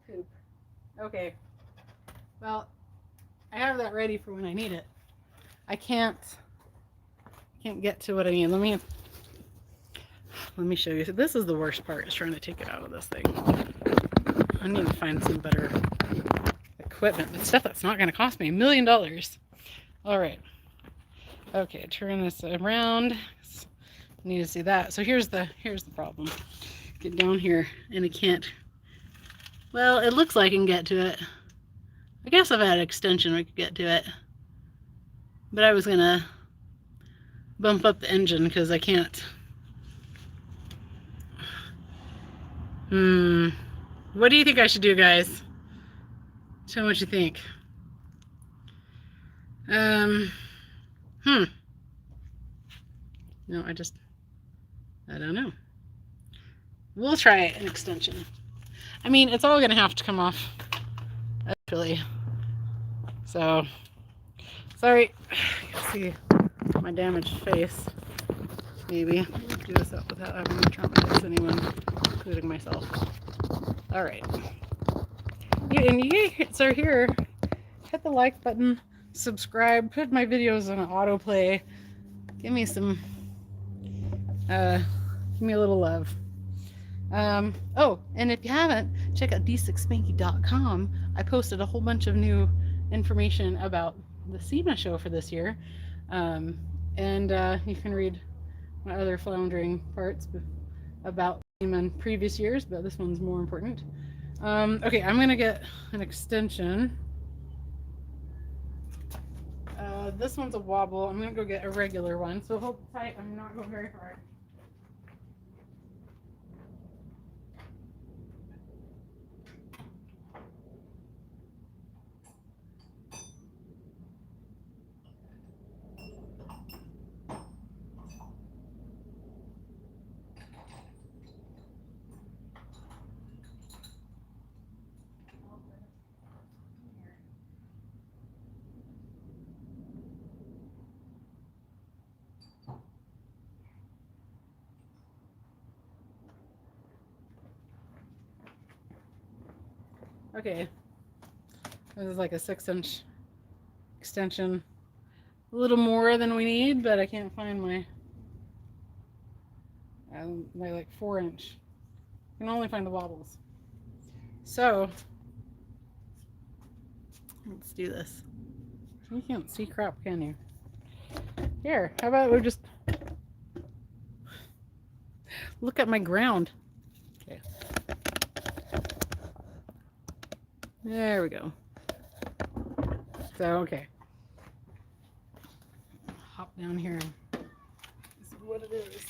poop. Okay. Well, I have that ready for when I need it. I can't get to what I need. Let me show you. So this is the worst part, is trying to take it out of this thing. I need to find some better equipment, but stuff that's not going to cost me $1 million. All right. Okay, turn this around. I need to see that. So here's the problem. Get down here and I can't. Well, it looks like I can get to it. I guess if I had an extension we could get to it. But I was gonna bump up the engine because I can't. What do you think I should do, guys? Tell me what you think. No, I don't know. We'll try an extension. I mean, it's all gonna have to come off, actually. So, sorry. Let's see. my damaged face. Maybe. I'll do this up without having to traumatize anyone, including myself. Alright. And you guys are here. Hit the like button, subscribe, put my videos on autoplay. Give me some, give me a little love. Oh, and if you haven't, check out d6spanky.com. I posted a whole bunch of new information about the SEMA show for this year. And you can read my other floundering parts about SEMA in previous years, but this one's more important. Okay, I'm gonna get an extension. This one's a wobble. I'm gonna go get a regular one, so hold tight. I'm not going very far. Okay, this is like a 6-inch extension. A little more than we need, but I can't find my like 4-inch. I can only find the wobbles. So let's do this. You can't see crap, can you? Here, how about we just look at my ground. Okay. There we go. So, okay. Hop down here and this is what it is.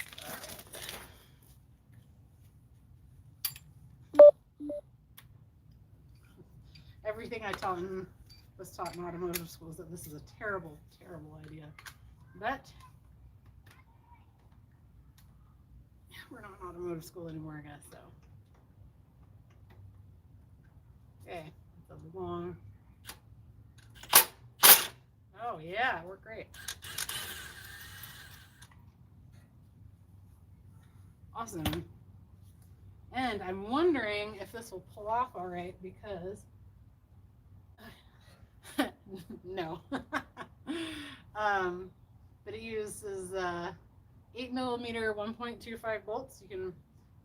Everything I was taught in automotive school is that this is a terrible, terrible idea. But we're not in automotive school anymore, I guess, so. Okay. Long. Oh yeah, it worked great. Awesome. And I'm wondering if this will pull off all right because no. But it uses 8mm 1.25 bolts. You can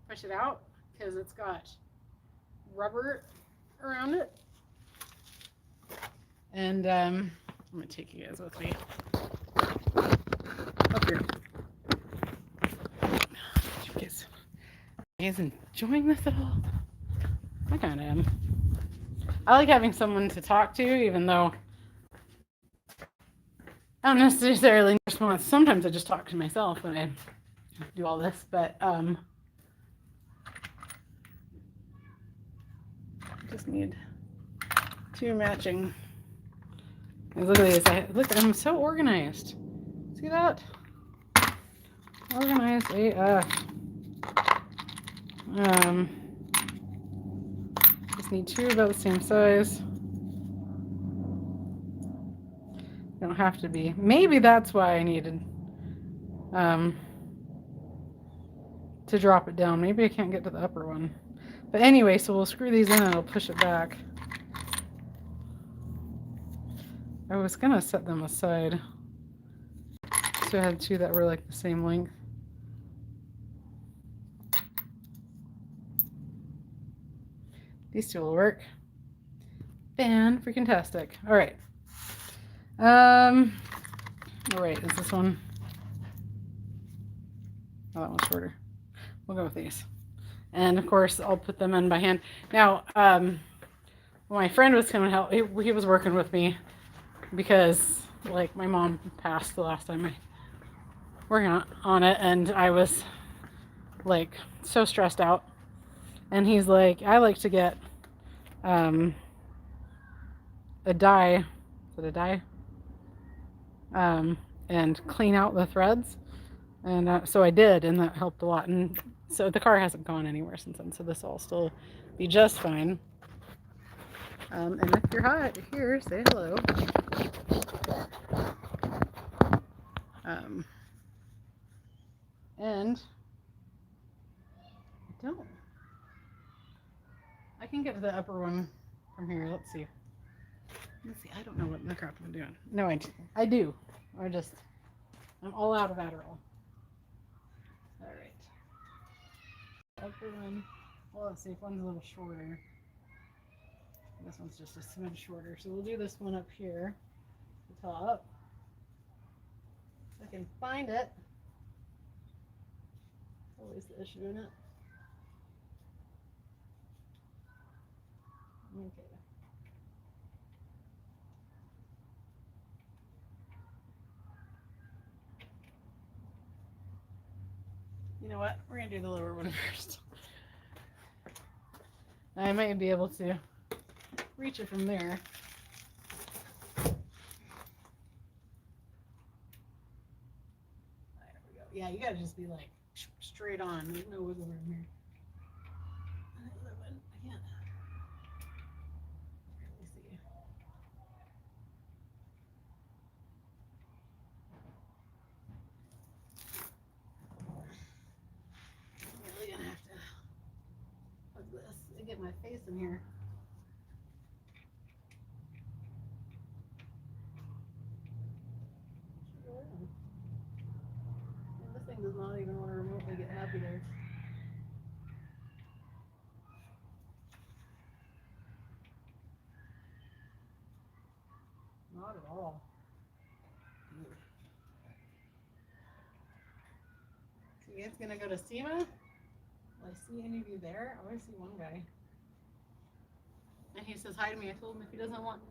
push it out because it's got rubber around it. And I'm gonna take you guys with me up here. You guys enjoying this at all? I kind of am. I like having someone to talk to, even though I don't necessarily respond. Sometimes I just talk to myself when I do all this, but just need 2 matching. Look at these. Look, I'm so organized. See that? Organized AF. Just need 2 about the same size. Don't have to be. Maybe that's why I needed to drop it down. Maybe I can't get to the upper one. But anyway, so we'll screw these in and I'll push it back. I was gonna set them aside. So I had 2 that were like the same length. These 2 will work. Fan-freaking-tastic. All right. All right, is this one? Oh, that one's shorter. We'll go with these. And of course, I'll put them in by hand. Now, my friend was coming to help. He was working with me because, like, my mom passed the last time I working on it, and I was, like, so stressed out. And he's like, I like to get a dye. Is it a dye? And clean out the threads. And so I did, and that helped a lot. And so the car hasn't gone anywhere since then, so this will still be just fine. And if you're here, say hello. And I can get to the upper one from here. Let's see. I don't know what in the crap I'm doing. No, I do. I'm all out of Adderall. All right. Upper one. Well, let's see if one's a little shorter. This one's just a smidge shorter. So we'll do this one up here, the top. If I can find it. Always the issue in it. Okay. You know what? We're going to do the lower one first. I might be able to reach it from there. There we go. Yeah, you got to just be like straight on. There's no wiggle room here. Another one. I can't really see. I'm really going to have to hug this to get my face in here. This thing does not even want to remotely get happy there. Not at all. So you guys gonna go to SEMA? Will I see any of you there? I always see one guy. And he says hi to me. I told him if he doesn't want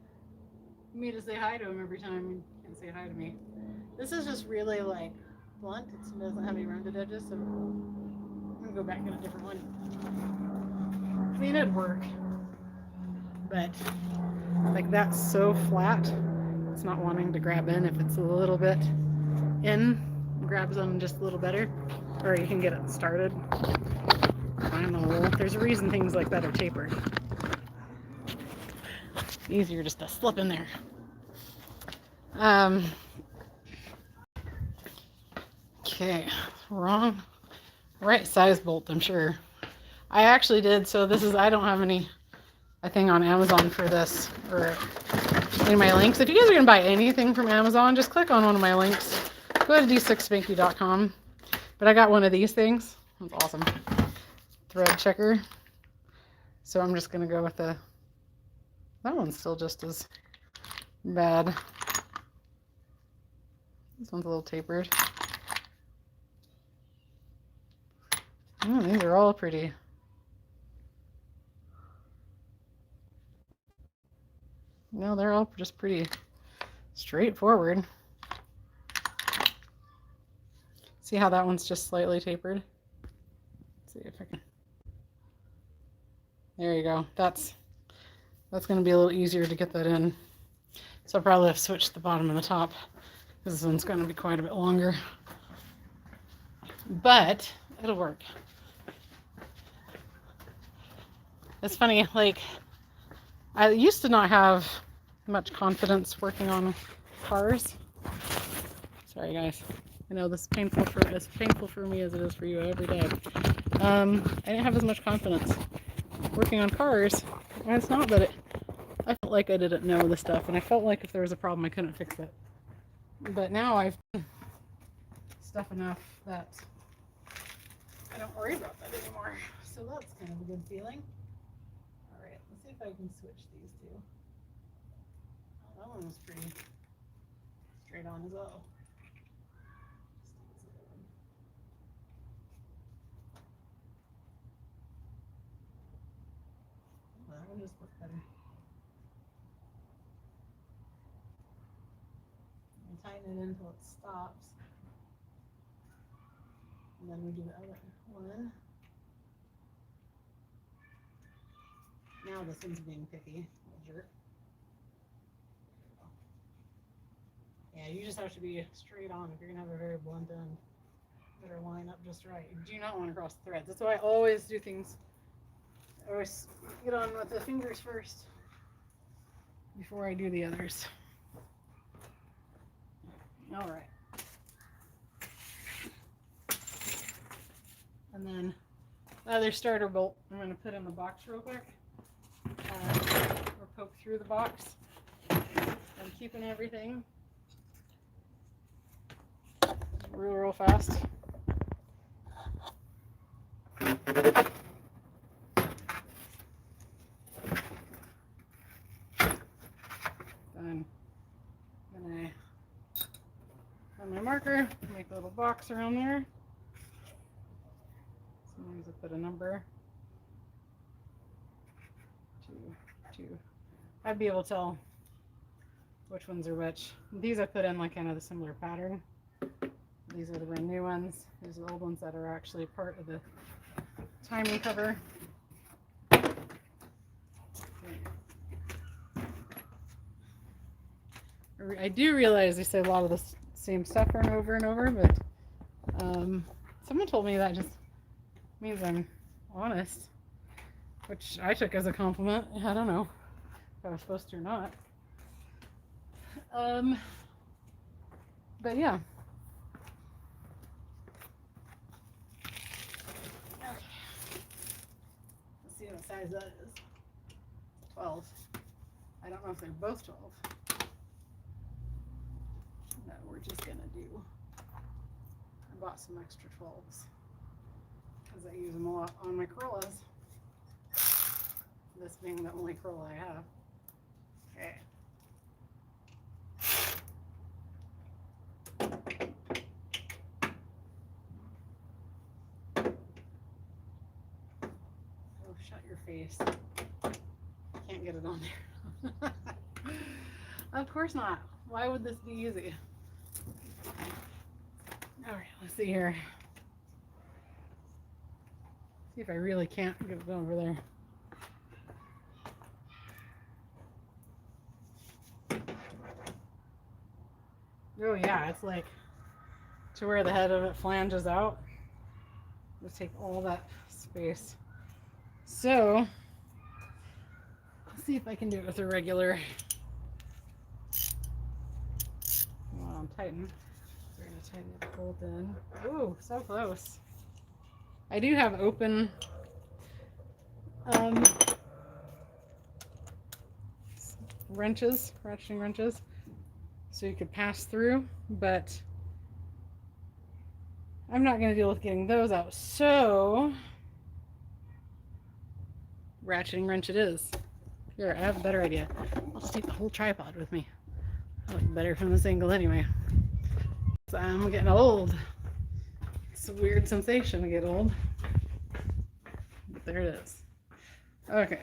me to say hi to him every time, he can't say hi to me. This is just really like blunt. It doesn't have any rounded edges, so I'm gonna go back in a different one. I mean, it'd work, but like that's so flat, it's not wanting to grab in. If it's a little bit in, grabs on just a little better, or you can get it started. I don't know. There's a reason things like that are tapered. Easier just to slip in there. Okay, wrong. Right size bolt, I'm sure. I actually did, so this is, I don't have any, I think on Amazon for this, or any of my links. If you guys are going to buy anything from Amazon, just click on one of my links. Go to d6spanky.com. But I got one of these things. That's awesome. Thread checker. So I'm just going to go with the, that one's still just as bad. This one's a little tapered. Oh, these are all pretty. No, they're all just pretty straightforward. See how that one's just slightly tapered? Let's see if I can. There you go. That's going to be a little easier to get that in. So I'll probably have to switch the bottom and the top because this one's going to be quite a bit longer. But it'll work. It's funny, like, I used to not have much confidence working on cars. Sorry, guys. I know this is painful for me as it is for you every day. I didn't have as much confidence working on cars. And it's not that I felt like I didn't know the stuff, and I felt like if there was a problem, I couldn't fix it. But now I've done stuff enough that I don't worry about that anymore. So that's kind of a good feeling. Let's see if I can switch these two. Oh, that one was pretty straight on as well. Oh, that one just looked better. And tighten it until it stops. And then we do the other one. Now this one's being picky, jerk. Yeah, you just have to be straight on if you're gonna have a very blunt end. Better line up just right. You do not want to cross the threads. That's why I always do things. I always get on with the fingers first before I do the others. All right. other starter bolt I'm going to put in the box real quick. Or poke through the box. I'm keeping everything real fast. Then I on my marker, make a little box around there. Sometimes I put a number. 2. I'd be able to tell which ones are which. These I put in like kind of the similar pattern. These are the brand new ones. These are the old ones that are actually part of the timing cover. I do realize they say a lot of the same stuff over and over, but someone told me that just means I'm honest, which I took as a compliment. I don't know if I was supposed to or not. But yeah. Okay. Let's see what size that is. 12. I don't know if they're both 12. No, we're just gonna do. I bought some extra 12s because I use them a lot on my Corollas. This being the only Corolla I have. Okay. Oh, shut your face. Can't get it on there. Of course not. Why would this be easy? Alright, let's see here. See if I really can't get it over there. Oh yeah, it's like to where the head of it flanges out. Just take all that space. So let's see if I can do it with a regular. Well, tighten. We're gonna tighten it bolt in. Ooh, so close. I do have open wrenches, ratcheting wrenches, so you could pass through, but I'm not going to deal with getting those out, so ratcheting wrench it is. Here, I have a better idea. I'll just take the whole tripod with me. I look better from this angle anyway. So I'm getting old. It's a weird sensation to get old. But there it is. Okay.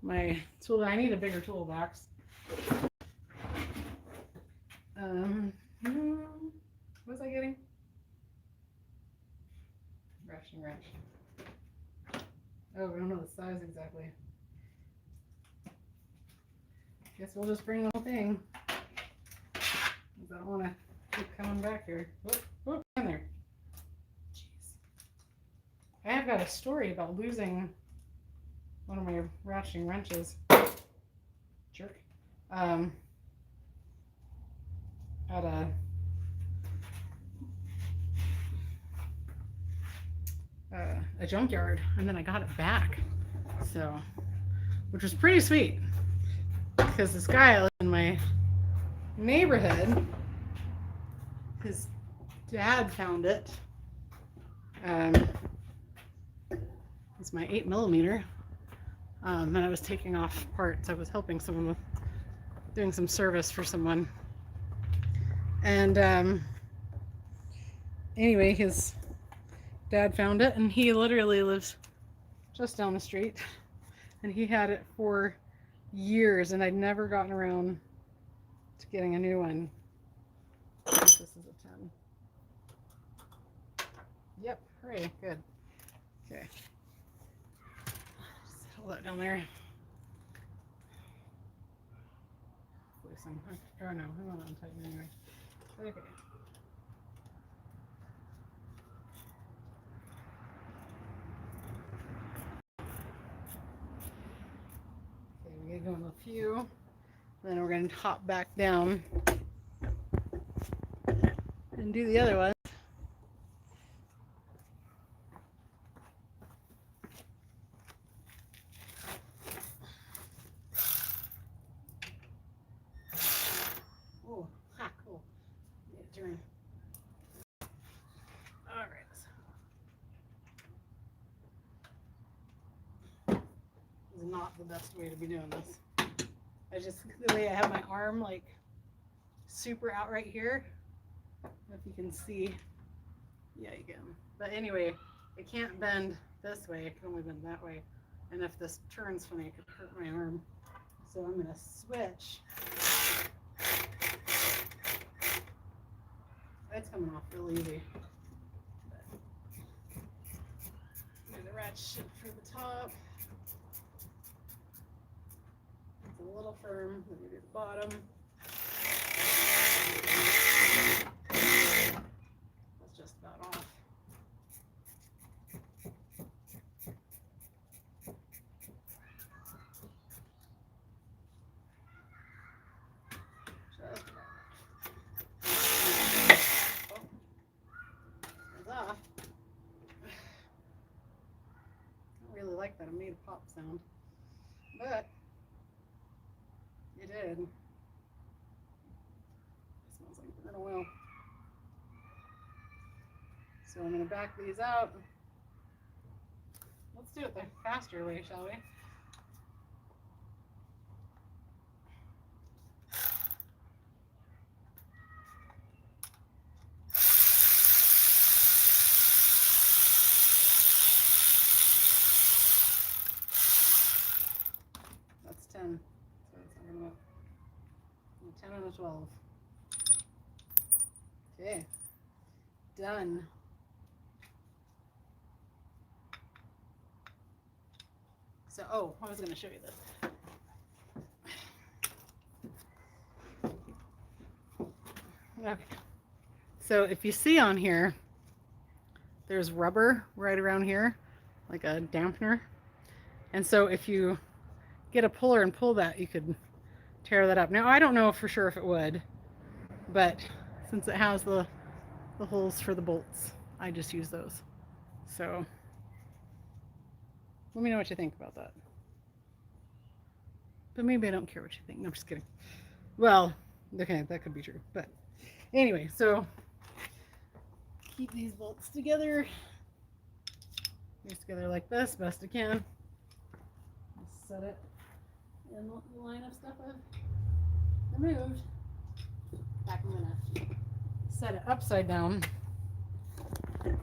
My tool, I need a bigger toolbox. What was I getting? Ratcheting wrench. Oh, we don't know the size exactly. Guess we'll just bring the whole thing. I don't want to keep coming back here. Whoop, whoop, in there. Jeez. I have got a story about losing one of my ratcheting wrenches. Jerk. At a junkyard, and then I got it back. So, which was pretty sweet, because this guy in my neighborhood, his dad found it. It's my 8mm, and I was taking off parts. I was helping someone with doing some service for someone, and anyway, his dad found it, and he literally lives just down the street, and he had it for years, and I'd never gotten around to getting a new one. I think this is a 10. Yep, hooray, good. Okay. Just hold that down there. Loosen. Oh no, I want to untighten anyway. Okay. Okay, we gotta go in a few. Then we're going to hop back down and do the other one. not the best way to be doing this. I just, the way I have my arm like super out right here, if you can see, yeah, you can. But anyway, it can't bend this way, it can only bend that way. And if this turns funny, it could hurt my arm. So I'm gonna switch. It's coming off real easy. Do the ratchet for the top. It's a little firm. Let me do the bottom. That's just about off. Just about off. Oh, it's off. I don't really like that. It made a pop sound, but it did. It smells like burnt oil. So I'm going to back these out. Let's do it the faster way, shall we? That's 10. So it's talking about a 10 and a 12. Okay. Done. So, oh, I was going to show you this. Okay. So if you see on here, there's rubber right around here, like a dampener. And so if you get a puller and pull that, you could tear that up. Now, I don't know for sure if it would, but since it has the holes for the bolts, I just use those. So let me know what you think about that. But maybe I don't care what you think. No, I'm just kidding. Well, okay, that could be true. But anyway, so keep these bolts together. These together like this, best I can. Just set it in the line of stuff I've removed. Back, I'm gonna set it upside down.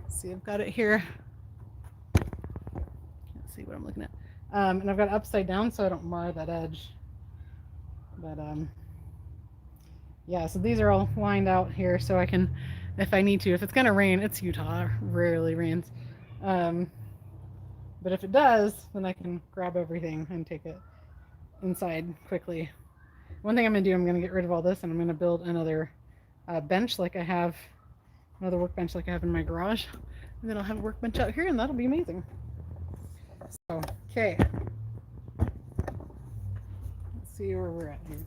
See, I've got it here. Can't see what I'm looking at. And I've got it upside down so I don't mar that edge. But yeah, so these are all lined out here so I can, if I need to, if it's gonna rain, it's Utah, it rarely rains. But if it does, then I can grab everything and take it inside quickly. One thing I'm gonna do, I'm gonna get rid of all this and I'm gonna build another bench like I have, another workbench like I have in my garage. And then I'll have a workbench out here and that'll be amazing. So, okay. Let's see where we're at here.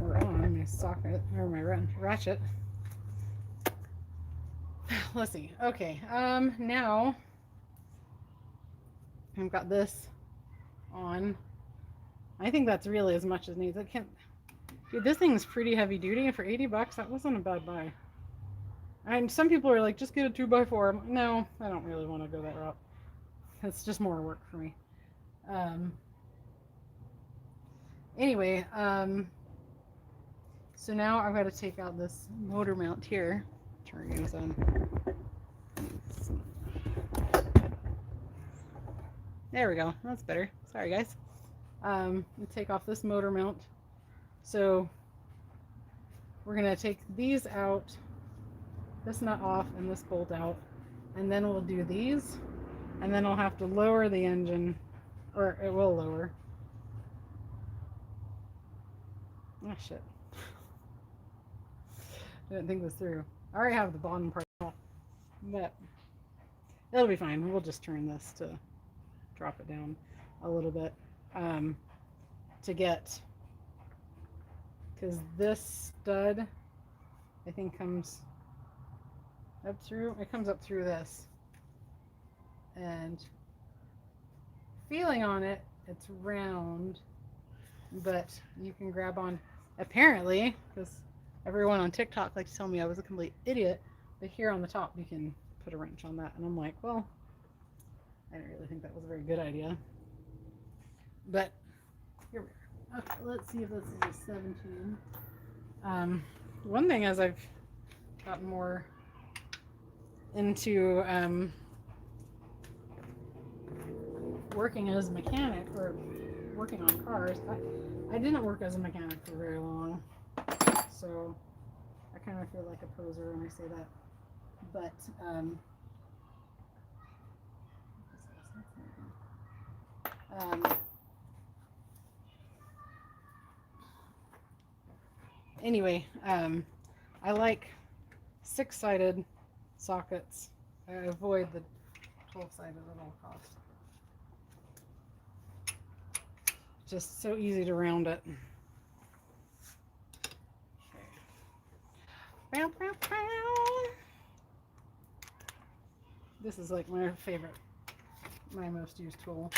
We're on my socket, or my ratchet. Let's see. Okay, now I've got this on. I think that's really as much as needs. I can't, dude, this thing is pretty heavy duty, and for 80 bucks, that wasn't a bad buy. And some people are like, just get a 2x4. I'm like, no, I don't really want to go that route. It's just more work for me. Anyway, so now I've got to take out this motor mount here. Turn these on. There we go. That's better. Sorry, guys. Take off this motor mount. So we're going to take these out, this nut off, and this bolt out. And then we'll do these. And then I'll have to lower the engine, or it will lower. Oh, shit. I didn't think this through. I already have the bottom part off, but it'll be fine. We'll just turn this to drop it down a little bit to get, because this stud, I think, comes up through, it comes up through this. And feeling on it, it's round, but you can grab on, apparently, because everyone on TikTok likes to tell me I was a complete idiot, but here on the top you can put a wrench on that. And I'm like, well, I didn't really think that was a very good idea. But here we are. Okay, let's see if this is a 17. One thing as I've gotten more into working as a mechanic or working on cars, I didn't work as a mechanic for very long, so I kind of feel like a poser when I say that. But anyway, I like 6-sided sockets. I avoid the 12-sided at all costs. Just so easy to round it. Okay. This is like my favorite, my most used tool.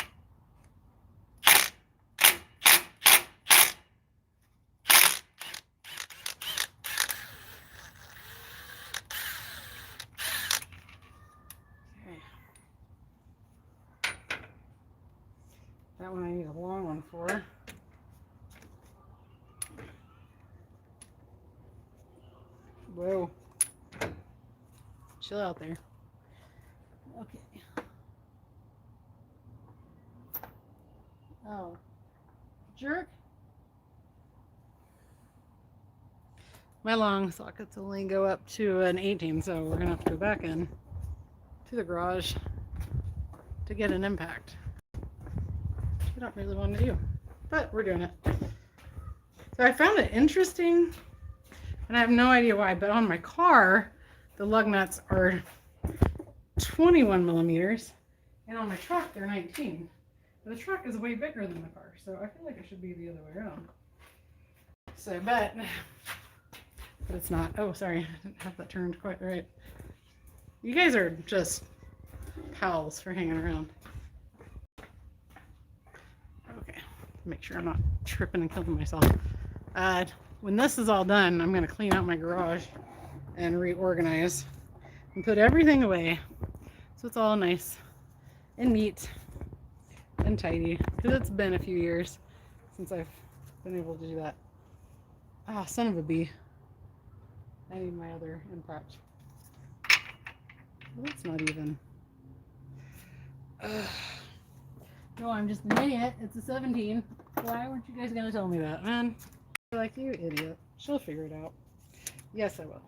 That one I need a long one for. Whoa. Chill out there. Okay. Oh. Jerk. My long sockets only go up to an 18, so we're going to have to go back in to the garage to get an impact. I don't really want to do, but we're doing it. So I found it interesting, and I have no idea why, but on my car, the lug nuts are 21 millimeters, and on my truck, they're 19. But the truck is way bigger than the car, so I feel like it should be the other way around. So, but it's not. Oh, sorry, I didn't have that turned quite right. You guys are just pals for hanging around. Okay, make sure I'm not tripping and killing myself. When this is all done, I'm going to clean out my garage and reorganize and put everything away so it's all nice and neat and tidy, because it's been a few years since I've been able to do that. Ah, son of a bee. I need my other impact. Well, that's not even. No, I'm just an idiot. It's a 17. Why weren't you guys going to tell me that, man? Like, you idiot. She'll figure it out. Yes, I will.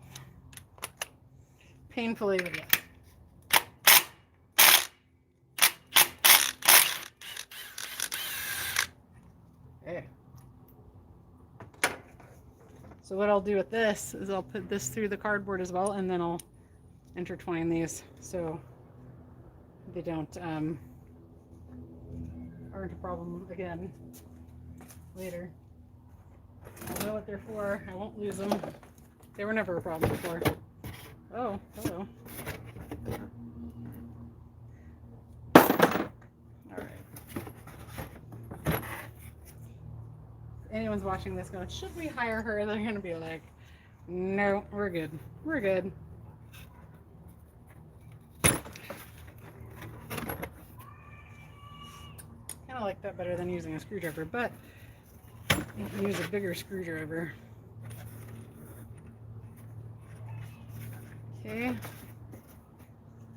Painfully, but yes. Okay. So what I'll do with this is I'll put this through the cardboard as well, and then I'll intertwine these so they don't aren't a problem again later. I know what they're for. I won't lose them. They were never a problem before. Oh, hello. All right. If anyone's watching this going, should we hire her? They're going to be like, no, we're good. We're good. I like that better than using a screwdriver, but you can use a bigger screwdriver. Okay,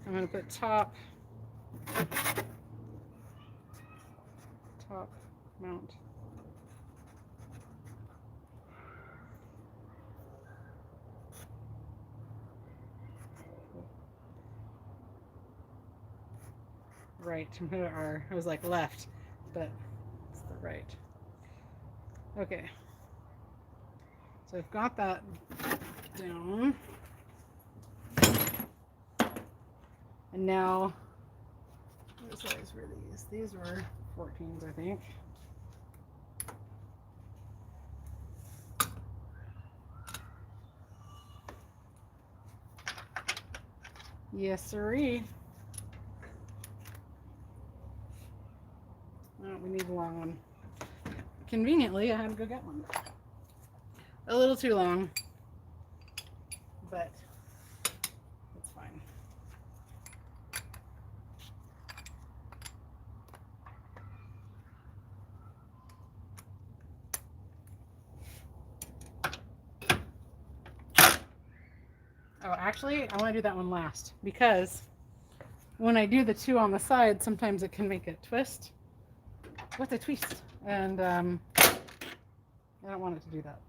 I'm going to put top mount. Right, or I was like left, but it's the right. Okay, so I've got that down, and now what size were these? These were 14s, I think. Yes, sirree. Oh, we need a long one. Conveniently, I had to go get one. A little too long, but it's fine. Oh, actually, I want to do that one last because when I do the two on the side, sometimes it can make it twist. What's a twist? And I don't want it to do that.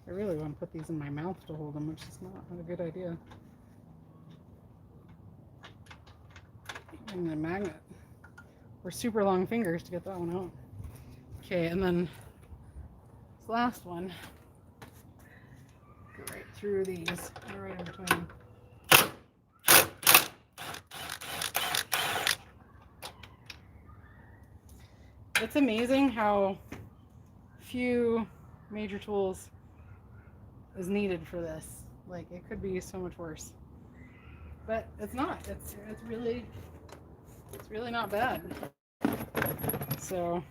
I really want to put these in my mouth to hold them, which is not a good idea. And the magnet. We're super long fingers to get that one out. Okay, and then this last one, go right through these, right in between. It's amazing how few major tools is needed for this. Like, it could be so much worse, but it's not. It's really not bad. So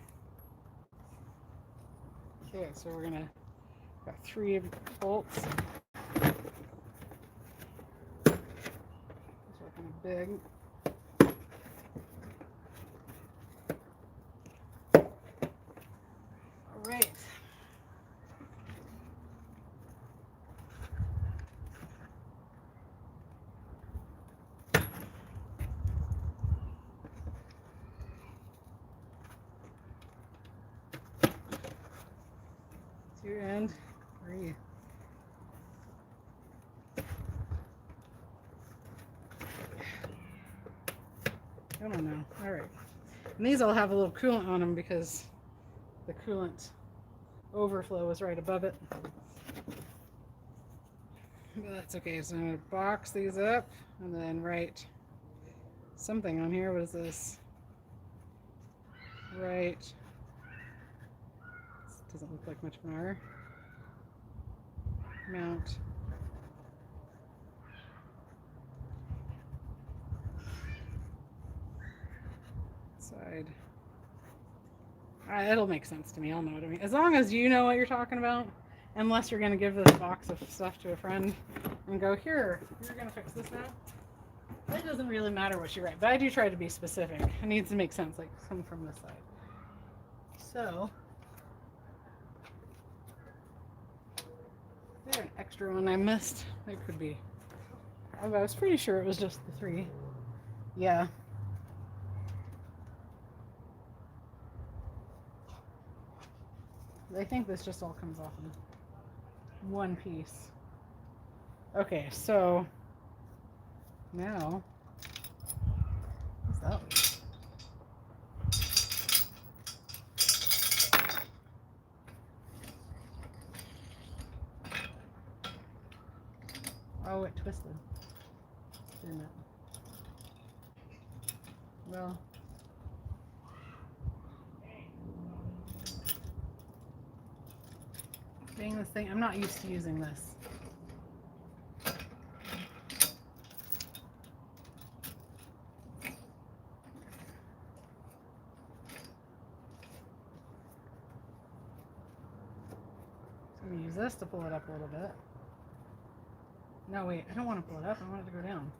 okay, so we're gonna got 3 bolts. These are kind of big. All right. Two and 3. I don't know. All right. And these all have a little coolant on them because the coolant overflow is right above it. But that's okay. So I'm going to box these up and then write something on here. What is this? Right. This doesn't look like much of an R. Mount. Side. It'll make sense to me. I'll know what I mean. As long as you know what you're talking about, unless you're going to give this box of stuff to a friend and go, here, you're going to fix this now. It doesn't really matter what you write, but I do try to be specific. It needs to make sense, like come from this side. So, is there an extra one I missed? There could be. I was pretty sure it was just the 3. Yeah. I think this just all comes off in one piece. Okay, so now, what's that one? Oh, it twisted. Didn't it? Well, being this thing, I'm not used to using this. So I'm going to use this to pull it up a little bit. No, wait, I don't want to pull it up. I want it to go down.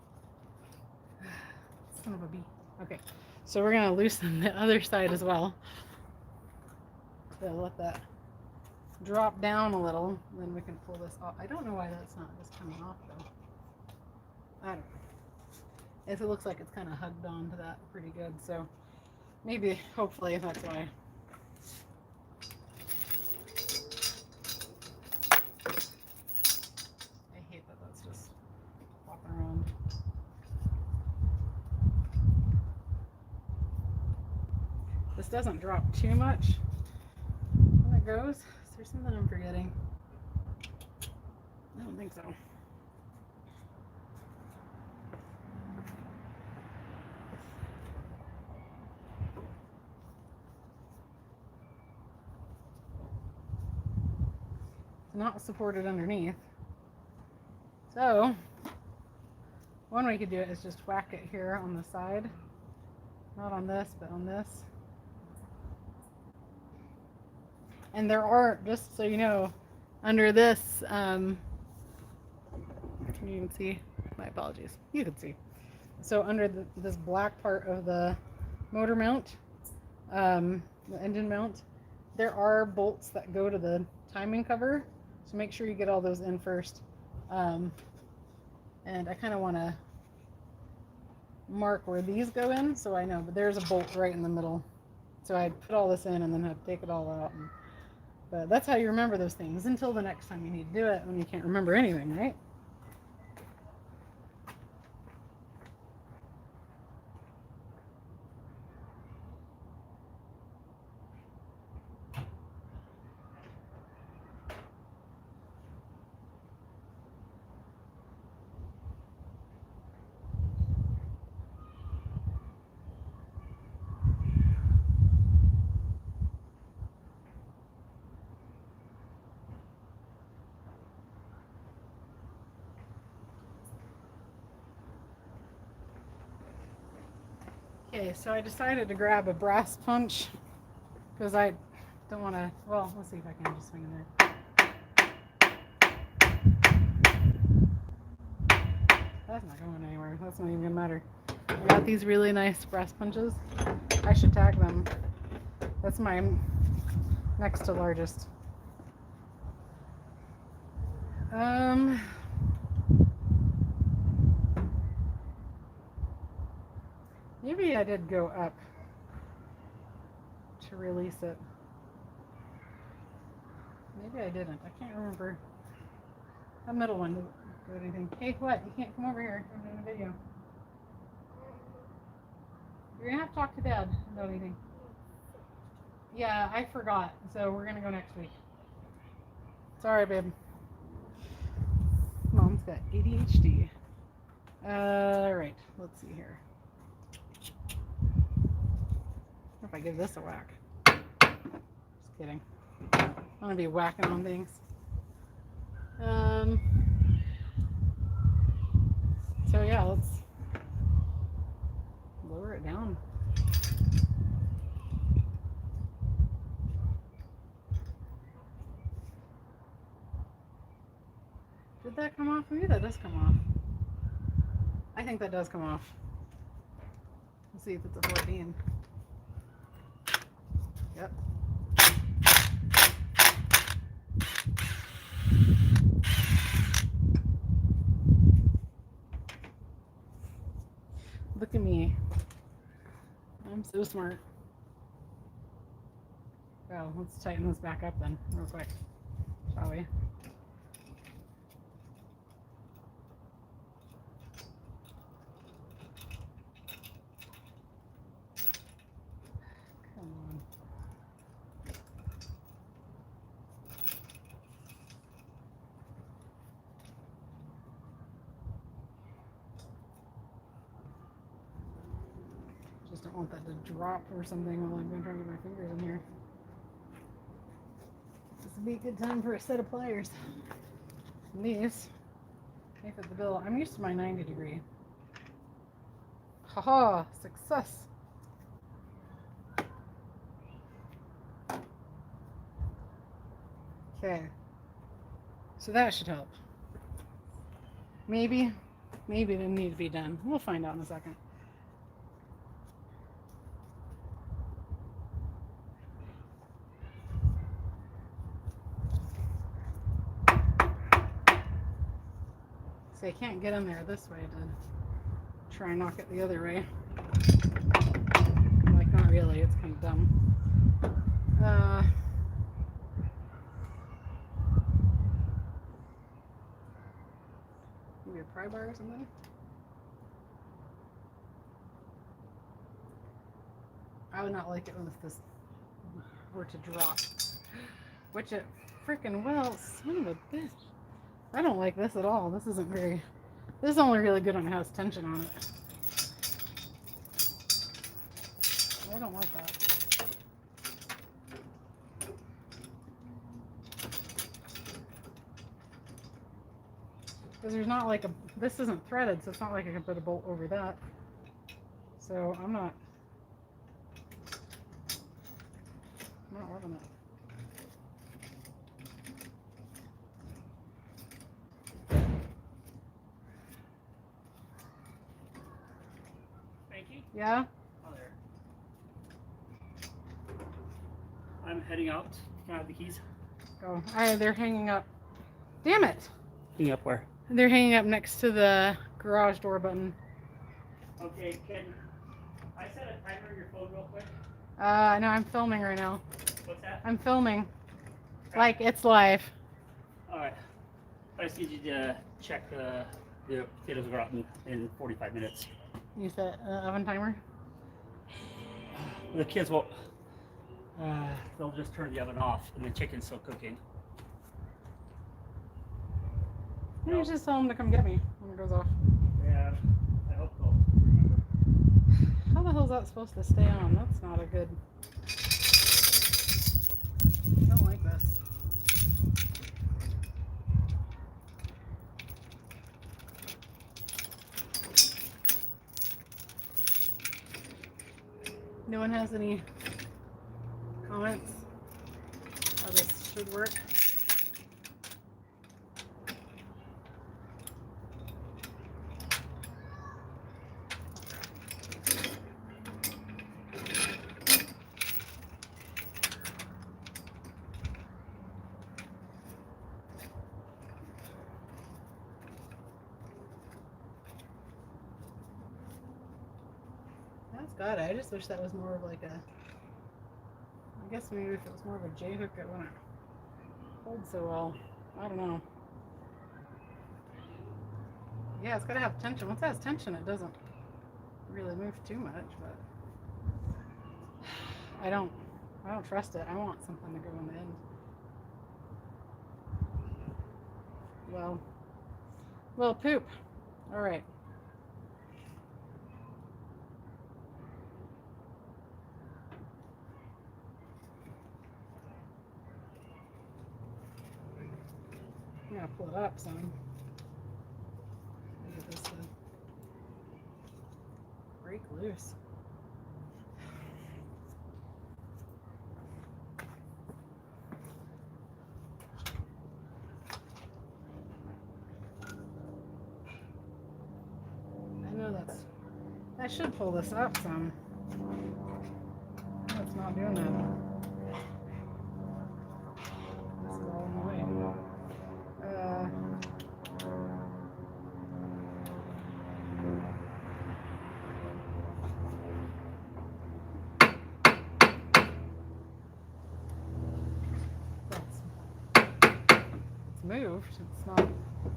Son of a bee. Okay, so we're going to loosen the other side as well. So let that drop down a little, then we can pull this off. I don't know why that's not just coming off though. I don't know. If it looks like it's kind of hugged onto that pretty good, so maybe, hopefully, that's why. I hate that that's just flopping around. This doesn't drop too much when it goes. Is there something I'm forgetting? I don't think so. It's not supported underneath. So, one way you could do it is just whack it here on the side. Not on this, but on this. And there are, just so you know, under this, can you even see? My apologies. You can see. So under this black part of the motor mount, the engine mount, there are bolts that go to the timing cover. So make sure you get all those in first. And I kind of want to mark where these go in so I know, but there's a bolt right in the middle. So I'd put all this in and then have to take it all out. But that's how you remember those things until the next time you need to do it when you can't remember anything, right? Okay, so I decided to grab a brass punch because I don't want to, well, let's see if I can just swing in there. That's not going anywhere. That's not even gonna matter. I got these really nice brass punches. I should tag them. That's my next to largest. Maybe I did go up to release it. Maybe I didn't. I can't remember. That middle one didn't do anything. Hey, what? You can't come over here. I'm doing a video. You're gonna have to talk to Dad about anything. Yeah, I forgot. So we're gonna go next week. Sorry, babe. Mom's got ADHD. Alright, let's see here. What if I give this a whack? Just kidding. I'm gonna be whacking on things. So yeah, let's lower it down. Did that come off? Maybe that does come off. I think that does come off. Let's see if it's a 14. Yep. Look at me. I'm so smart. Well, let's tighten this back up then, real quick, shall we? Come on. Just don't want that to drop or something while I'm trying to get my fingers in here. This would be a good time for a set of pliers. And these, they fit the bill. I'm used to my 90 degree. Haha, success. Okay, so that should help. Maybe it didn't need to be done. We'll find out in a second. See, I can't get in there this way to try and knock it the other way. Like, not really, it's kind of dumb. Maybe a pry bar or something? I would not like it if this were to drop. Which it freaking will. Son of a bitch. I don't like this at all. This isn't very... This is only really good when it has tension on it. I don't like that. Because there's not like a... This isn't threaded, so it's not like I can put a bolt over that. So I'm not loving it. Yeah? Oh, there. I'm heading out. Can I have the keys? Go. They're hanging up. Damn it! Hanging up where? They're hanging up next to the garage door button. Okay, can I set a timer on your phone real quick? No, I'm filming right now. What's that? I'm filming. Like, it's live. Alright. I just need you to check the potatoes are out in 45 minutes. You set oven timer? The kids will, they'll just turn the oven off and the chicken's still cooking. Maybe you just tell them to come get me when it goes off. Yeah, I hope they'll remember. How the hell is that supposed to stay on? That's not a good... I don't like this. No one has any comments how this should work? That's got it. I just wish that was more of like a... I guess maybe if it was more of a J-hook, it wouldn't hold so well. I don't know. Yeah, it's got to have tension. Once it has tension, it doesn't really move too much, but I don't trust it. I want something to go in the end. Well, poop. All right. I'm gonna pull it up some. Get this to break loose. I know I should pull this up some. No, it's not doing that. This is all in the way. It's moved.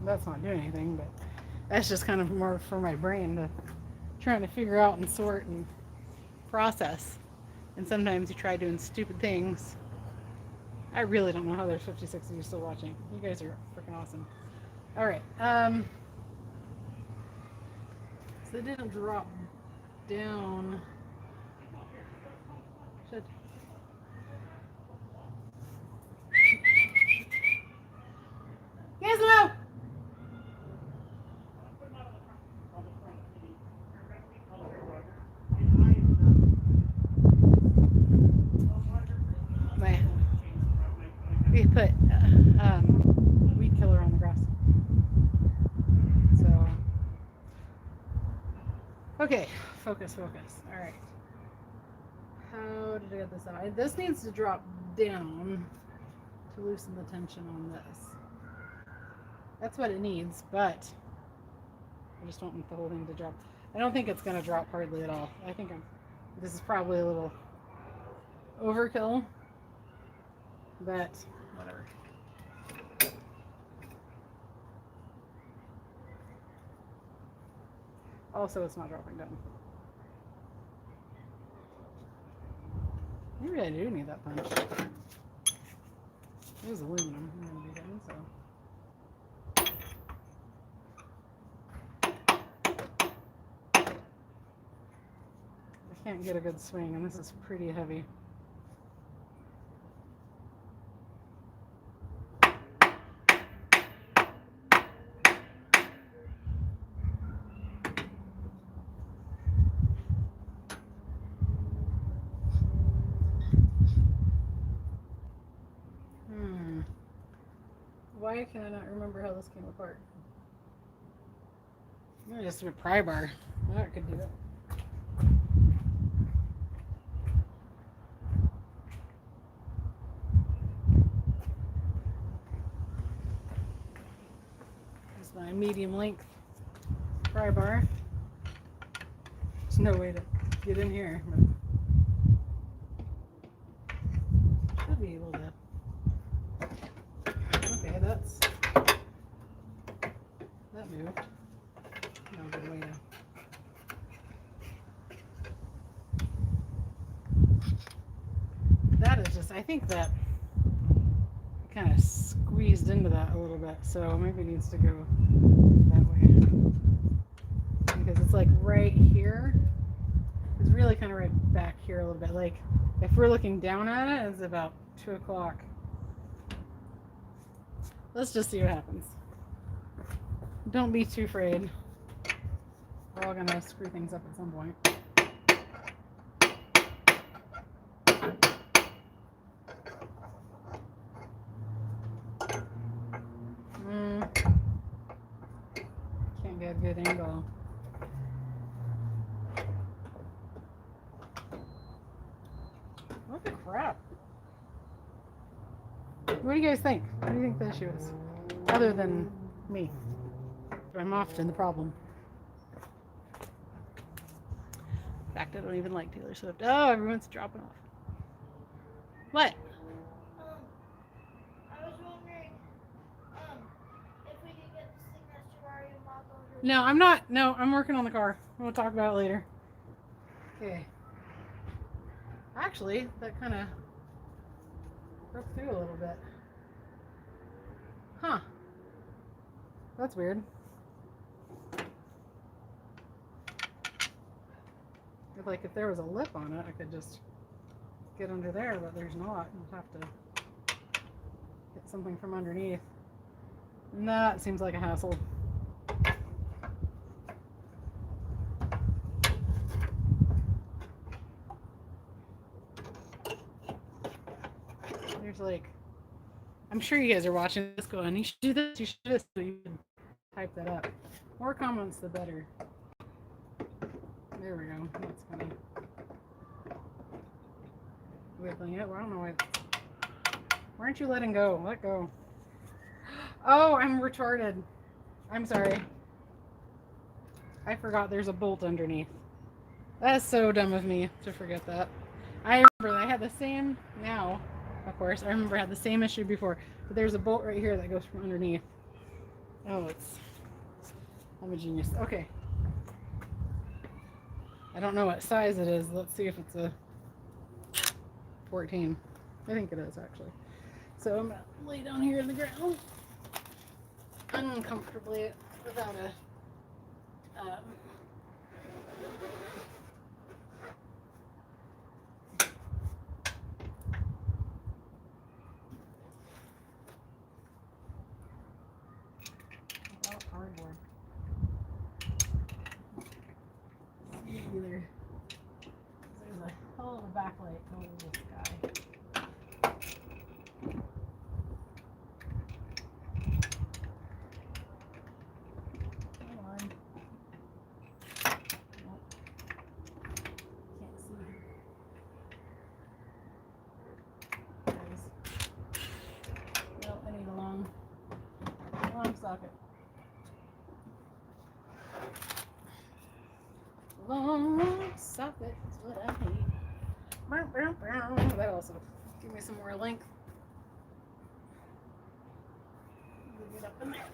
That's not doing anything, but that's just kind of more for my brain to trying to figure out and sort and process. And sometimes you try doing stupid things. I really don't know how there's 56 of you still watching. You guys are freaking awesome. All right. So it didn't drop down. Should. Gizmo! We put weed killer on the grass. So, okay, focus. All right. How did I get this out? This needs to drop down to loosen the tension on this. That's what it needs, but I just don't want the whole thing to drop. I don't think it's going to drop hardly at all. I think this is probably a little overkill, but whatever. Also, it's not dropping down. Maybe I do need that punch. It is aluminum. I'm going to be getting, so. I can't get a good swing, and this is pretty heavy. Why can I not remember how this came apart? Maybe just a pry bar. That could do it. my medium length pry bar. There's no way to get in here, but should be able to. Okay, that moved. No good way to. That is just, I think that kind of squeezed into that a little bit, so maybe it needs to go that way. Because it's like right here. It's really kind of right back here a little bit. Like if we're looking down at it, it's about 2 o'clock. Let's just see what happens. Don't be too afraid. We're all gonna screw things up at some point. Can't get a good angle. What the crap? What do you guys think? What do you think the issue is? Other than me. I'm often the problem. In fact, I don't even like Taylor Swift. Oh, everyone's dropping off. What? I was wondering if we could get this thing that's Ferrari mock over. No, I'm not. No, I'm working on the car. We'll talk about it later. Okay. Actually, that kind of broke through a little bit. Huh. That's weird. Like if there was a lip on it, I could just get under there, but there's not. I'll have to get something from underneath. And that seems like a hassle. There's like, I'm sure you guys are watching this going, you should do this, you should do this, so you can type that up. More comments, the better. There we go. That's funny. Wiggling it. Well, I don't know why. Why aren't you letting go? Let go. Oh, I'm retarded. I'm sorry. I forgot there's a bolt underneath. That's so dumb of me to forget that. I remember I had the same now, of course. I remember I had the same issue before. But there's a bolt right here that goes from underneath. Oh, I'm a genius. Okay. I don't know what size it is. Let's see if it's a 14. I think it is actually. So I'm gonna lay down here in the ground uncomfortably without a without cardboard. Either there's a hell of a backlight over this guy. Come on. Nope. Can't see. There it is. No, I need a long socket. Long socket is what I need. That also give me some more length. Move it up in there.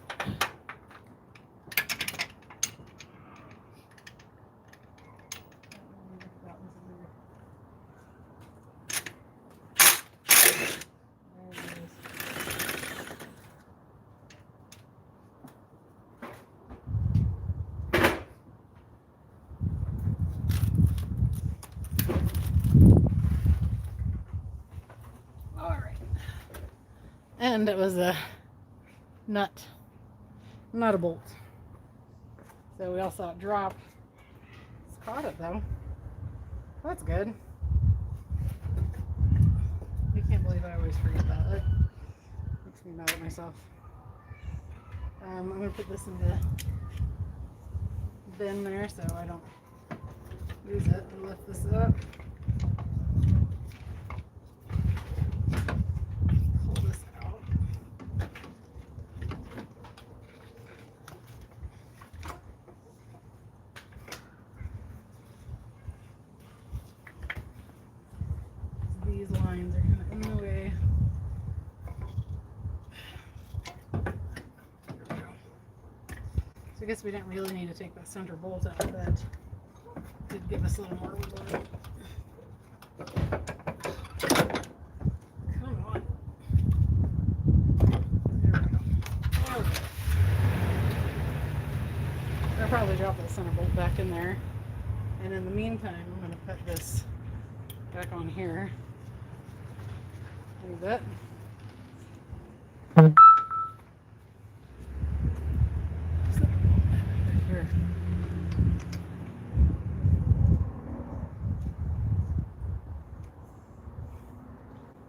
And it was a nut, not a bolt. So we all saw it drop. It's caught it though. That's good. I can't believe I always forget that. It makes me mad at myself. I'm going to put this in the bin there so I don't lose it and lift this up. I guess we didn't really need to take the center bolt out, but did give us a little more wiggle room. Come on. There we go. Okay. I'll probably drop that center bolt back in there. And in the meantime, I'm going to put this back on here a little bit. Here.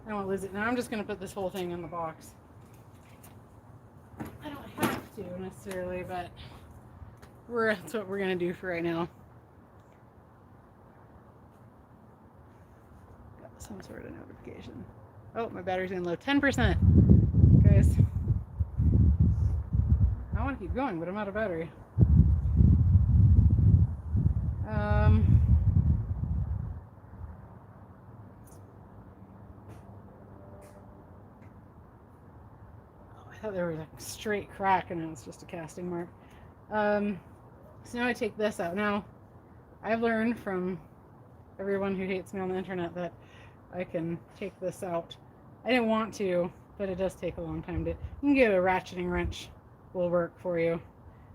I won't lose it. Now I'm just going to put this whole thing in the box. I don't have to necessarily, but that's what we're going to do for right now. Got some sort of notification. Oh, my battery's going low. 10%. Guys. I want to keep going, but I'm out of battery. I thought there was a straight crack and it was just a casting mark. So now I take this out. Now, I've learned from everyone who hates me on the internet that I can take this out. I didn't want to, but it does take a long time to. You can get a ratcheting wrench, will work for you,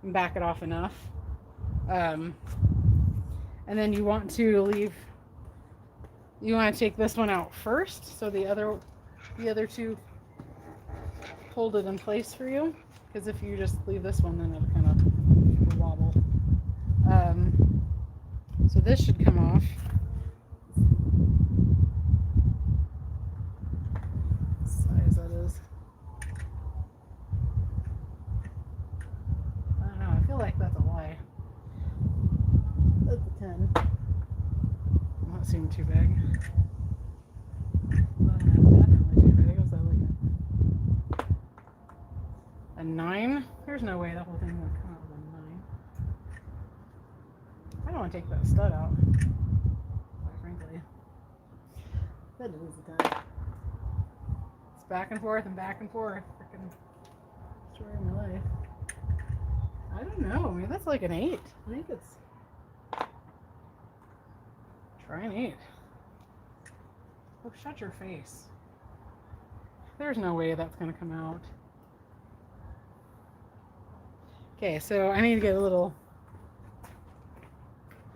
and back it off enough. And then you want to take this one out first, so the other two hold it in place for you. Because if you just leave this one, then it'll kind of wobble. So this should come off. What size that is. I don't know. I feel like that's a lie. That's a 10. Not seem too big. Definitely too big. What's that like a 9? There's no way the whole thing would come out with a 9. I don't want to take that stud out, quite frankly. That is a 10. It's back and forth and back and forth. Freaking destroying my life. I don't know. Maybe that's like an 8. I think it's. Try an 8. Oh, shut your face. There's no way that's going to come out. Okay, so I need to get a little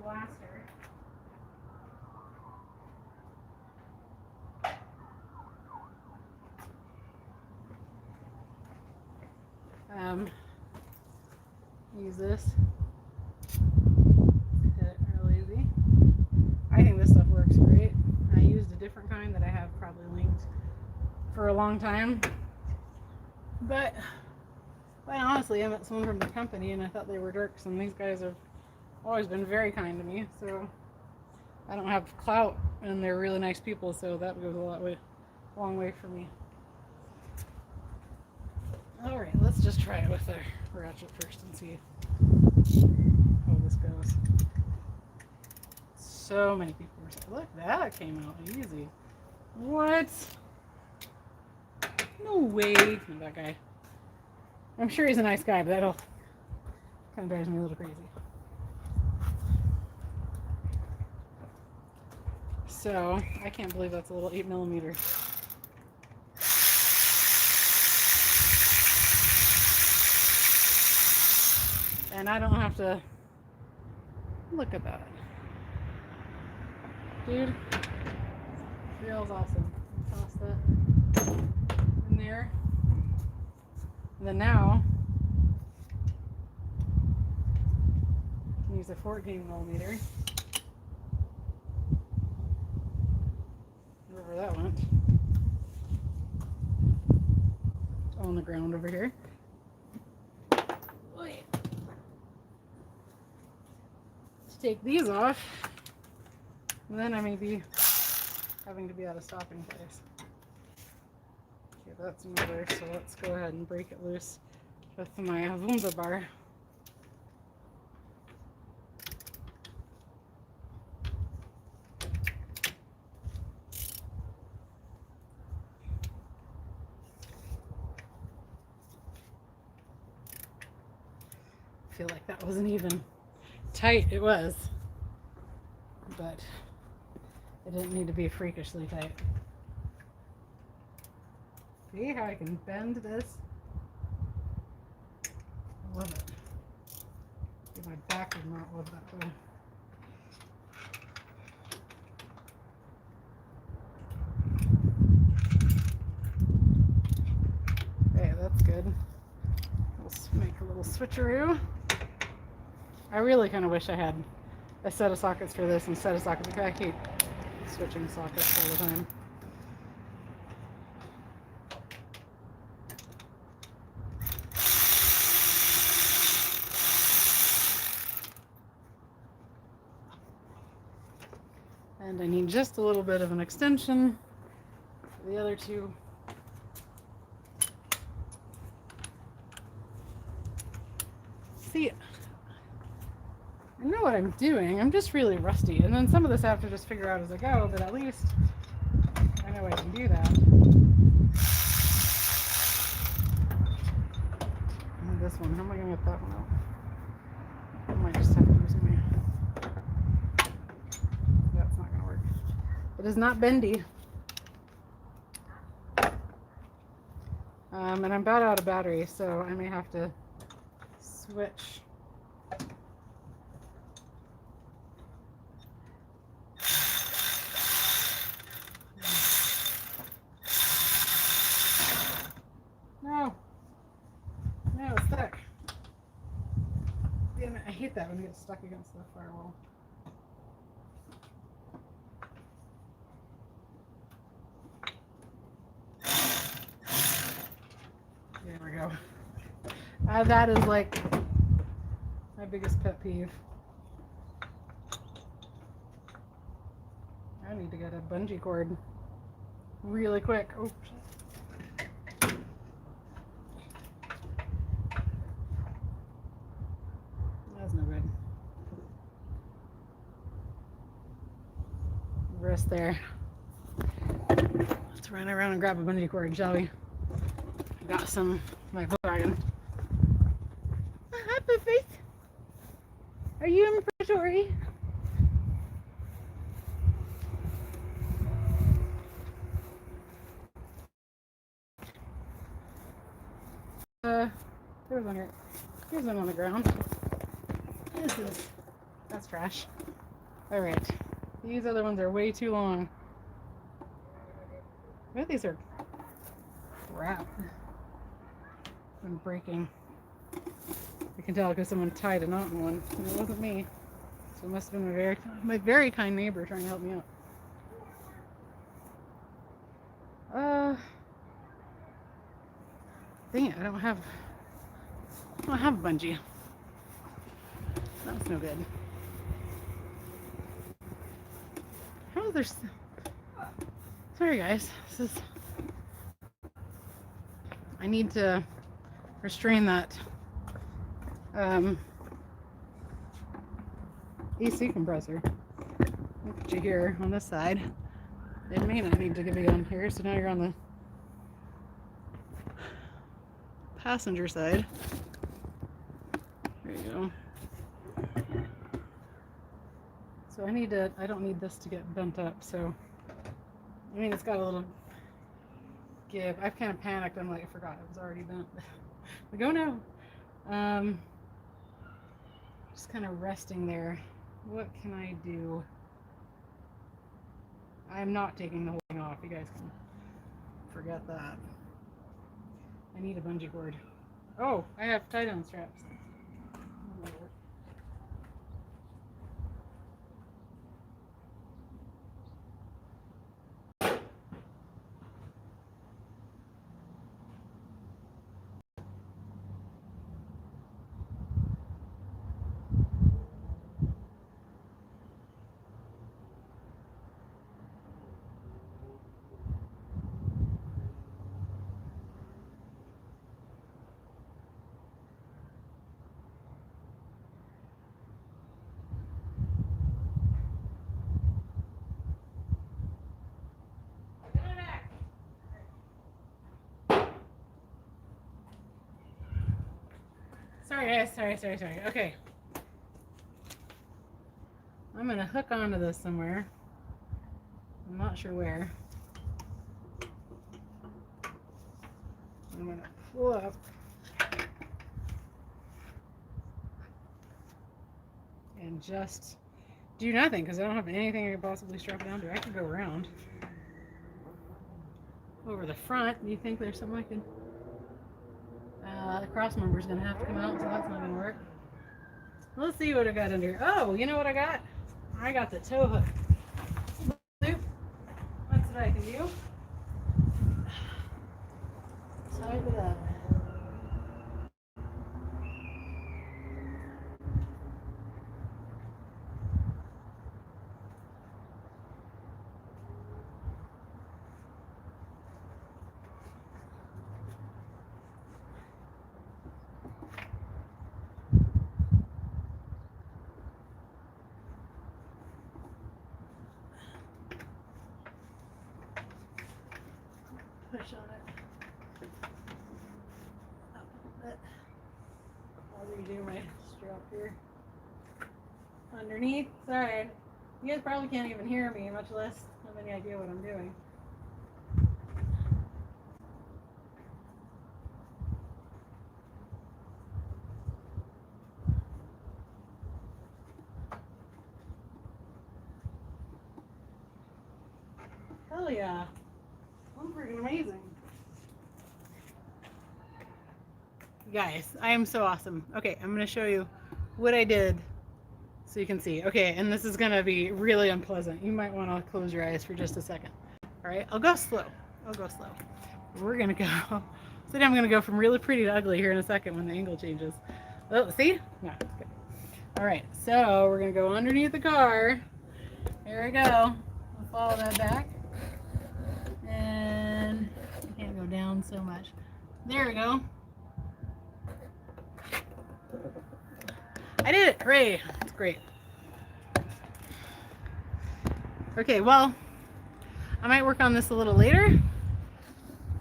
blaster. Use this. Hit it real easy. I think this stuff works great. I used a different kind that I have probably linked for a long time. But quite honestly, I met someone from the company and I thought they were jerks, and these guys have always been very kind to me. So I don't have clout, and they're really nice people, so that goes a long way for me. Alright, let's just try it with the ratchet first and see how this goes. So many people were saying, look, that came out easy. What? No way. Not that guy. I'm sure he's a nice guy, but that'll kind of drives me a little crazy. So, I can't believe that's a little 8mm. And I don't have to look at that. Dude, feels awesome. Toss that in there. And then now, use a 14mm. Wherever that went. It's on the ground over here. Take these off, and then I may be having to be at a stopping place. Okay, that's another, so let's go ahead and break it loose with my wunderbar. feel like that wasn't even tight. It was, but it didn't need to be freakishly tight. See how I can bend this? I love it. My back would not love that though. Okay, that's good. Let's make a little switcheroo. I really kind of wish I had a set of sockets for this and a set of sockets because I hate switching sockets all the time. And I need just a little bit of an extension for the other two. See, I know what I'm doing. I'm just really rusty. And then some of this I have to just figure out as I go, but at least I know I can do that. And this one, how am I going to get that one out? I might just have to use my... That's not going to work. It is not bendy. And I'm about out of battery, so I may have to switch. No. No, it's stuck. Damn it, I hate that when it gets stuck against the firewall. There we go. That is like my biggest pet peeve. I need to get a bungee cord really quick. Oh, shit. That's no good. Wrist there. Let's run around and grab a bungee cord, shall we? I got some my Volkswagen. Hi, Puffy. Are you in Pretoria? There's one here. Here's one on the ground. That's trash. Alright. These other ones are way too long. I bet these are crap. I'm breaking. I can tell because someone tied a knot in one. And it wasn't me. So it must have been my very kind neighbor trying to help me out. Dang it, I don't have a bungee. That's no good. How is there... Sorry guys, I need to restrain that AC compressor. Look at you here on this side. It may not need to be on here, so now you're on the passenger side. There you go. So I don't need this to get bent up, so I mean it's got a little give. I've kind of panicked. I'm like, I forgot it was already bent. Like, oh no. Just kind of resting there. What can I do? I'm not taking the whole thing off. You guys can forget that. I need a bungee cord. Oh, I have tie-down straps. Sorry guys, sorry. Okay. I'm gonna hook onto this somewhere. I'm not sure where. I'm gonna pull up. And just do nothing because I don't have anything I can possibly strap it down to. I could go around over the front. Do you think there's something I can? The cross member is going to have to come out, so that's not going to work. Let's see what I got under here. Oh, you know what I got? I got the tow hook loop. That's what I can do. Type it up. Push on it up a bit. I'll redo my strap here. Underneath, sorry, you guys probably can't even hear me, much less have any idea what I'm doing. Hell yeah. I'm freaking amazing. Guys, I am so awesome. Okay, I'm going to show you what I did so you can see. Okay, and this is going to be really unpleasant. You might want to close your eyes for just a second. All right, I'll go slow. We're going to go. So I'm going to go from really pretty to ugly here in a second when the angle changes. Oh, see? No, it's good. All right, so we're going to go underneath the car. Here we go. I'll follow that back. And I can't go down so much. There we go. I did it! Hooray! That's great. Okay, well, I might work on this a little later.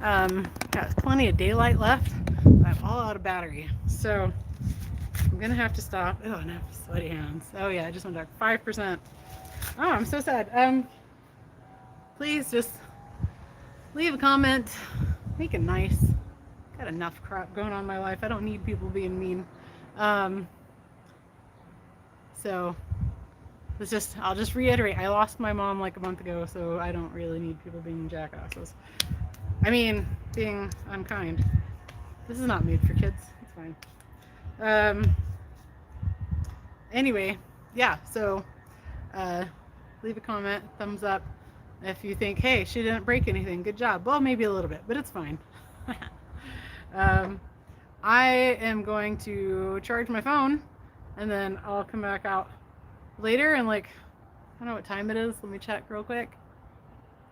Got plenty of daylight left. I'm all out of battery. So I'm gonna have to stop. Oh, and I have sweaty hands. Oh yeah, I just went dark. 5%. Oh, I'm so sad. Please just leave a comment. Make it nice. Got enough crap going on in my life. I don't need people being mean. So I'll just reiterate, I lost my mom like a month ago, so I don't really need people being jackasses. I mean, being unkind. This is not made for kids. It's fine. Anyway, yeah, so leave a comment, thumbs up if you think, hey, she didn't break anything. Good job. Well, maybe a little bit, but it's fine. I am going to charge my phone, and then I'll come back out later and like, I don't know what time it is. Let me check real quick.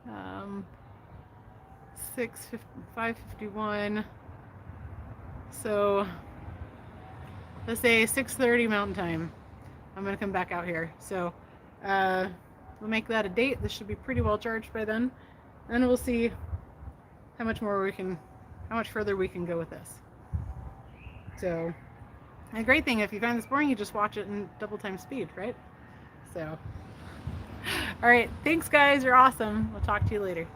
5:51. So let's say 6:30 Mountain Time. I'm gonna come back out here. So we'll make that a date. This should be pretty well charged by then, and we'll see how much further we can go with this. So, a great thing, if you find this boring, you just watch it in double time speed, right? So, all right, thanks guys, you're awesome. We'll talk to you later.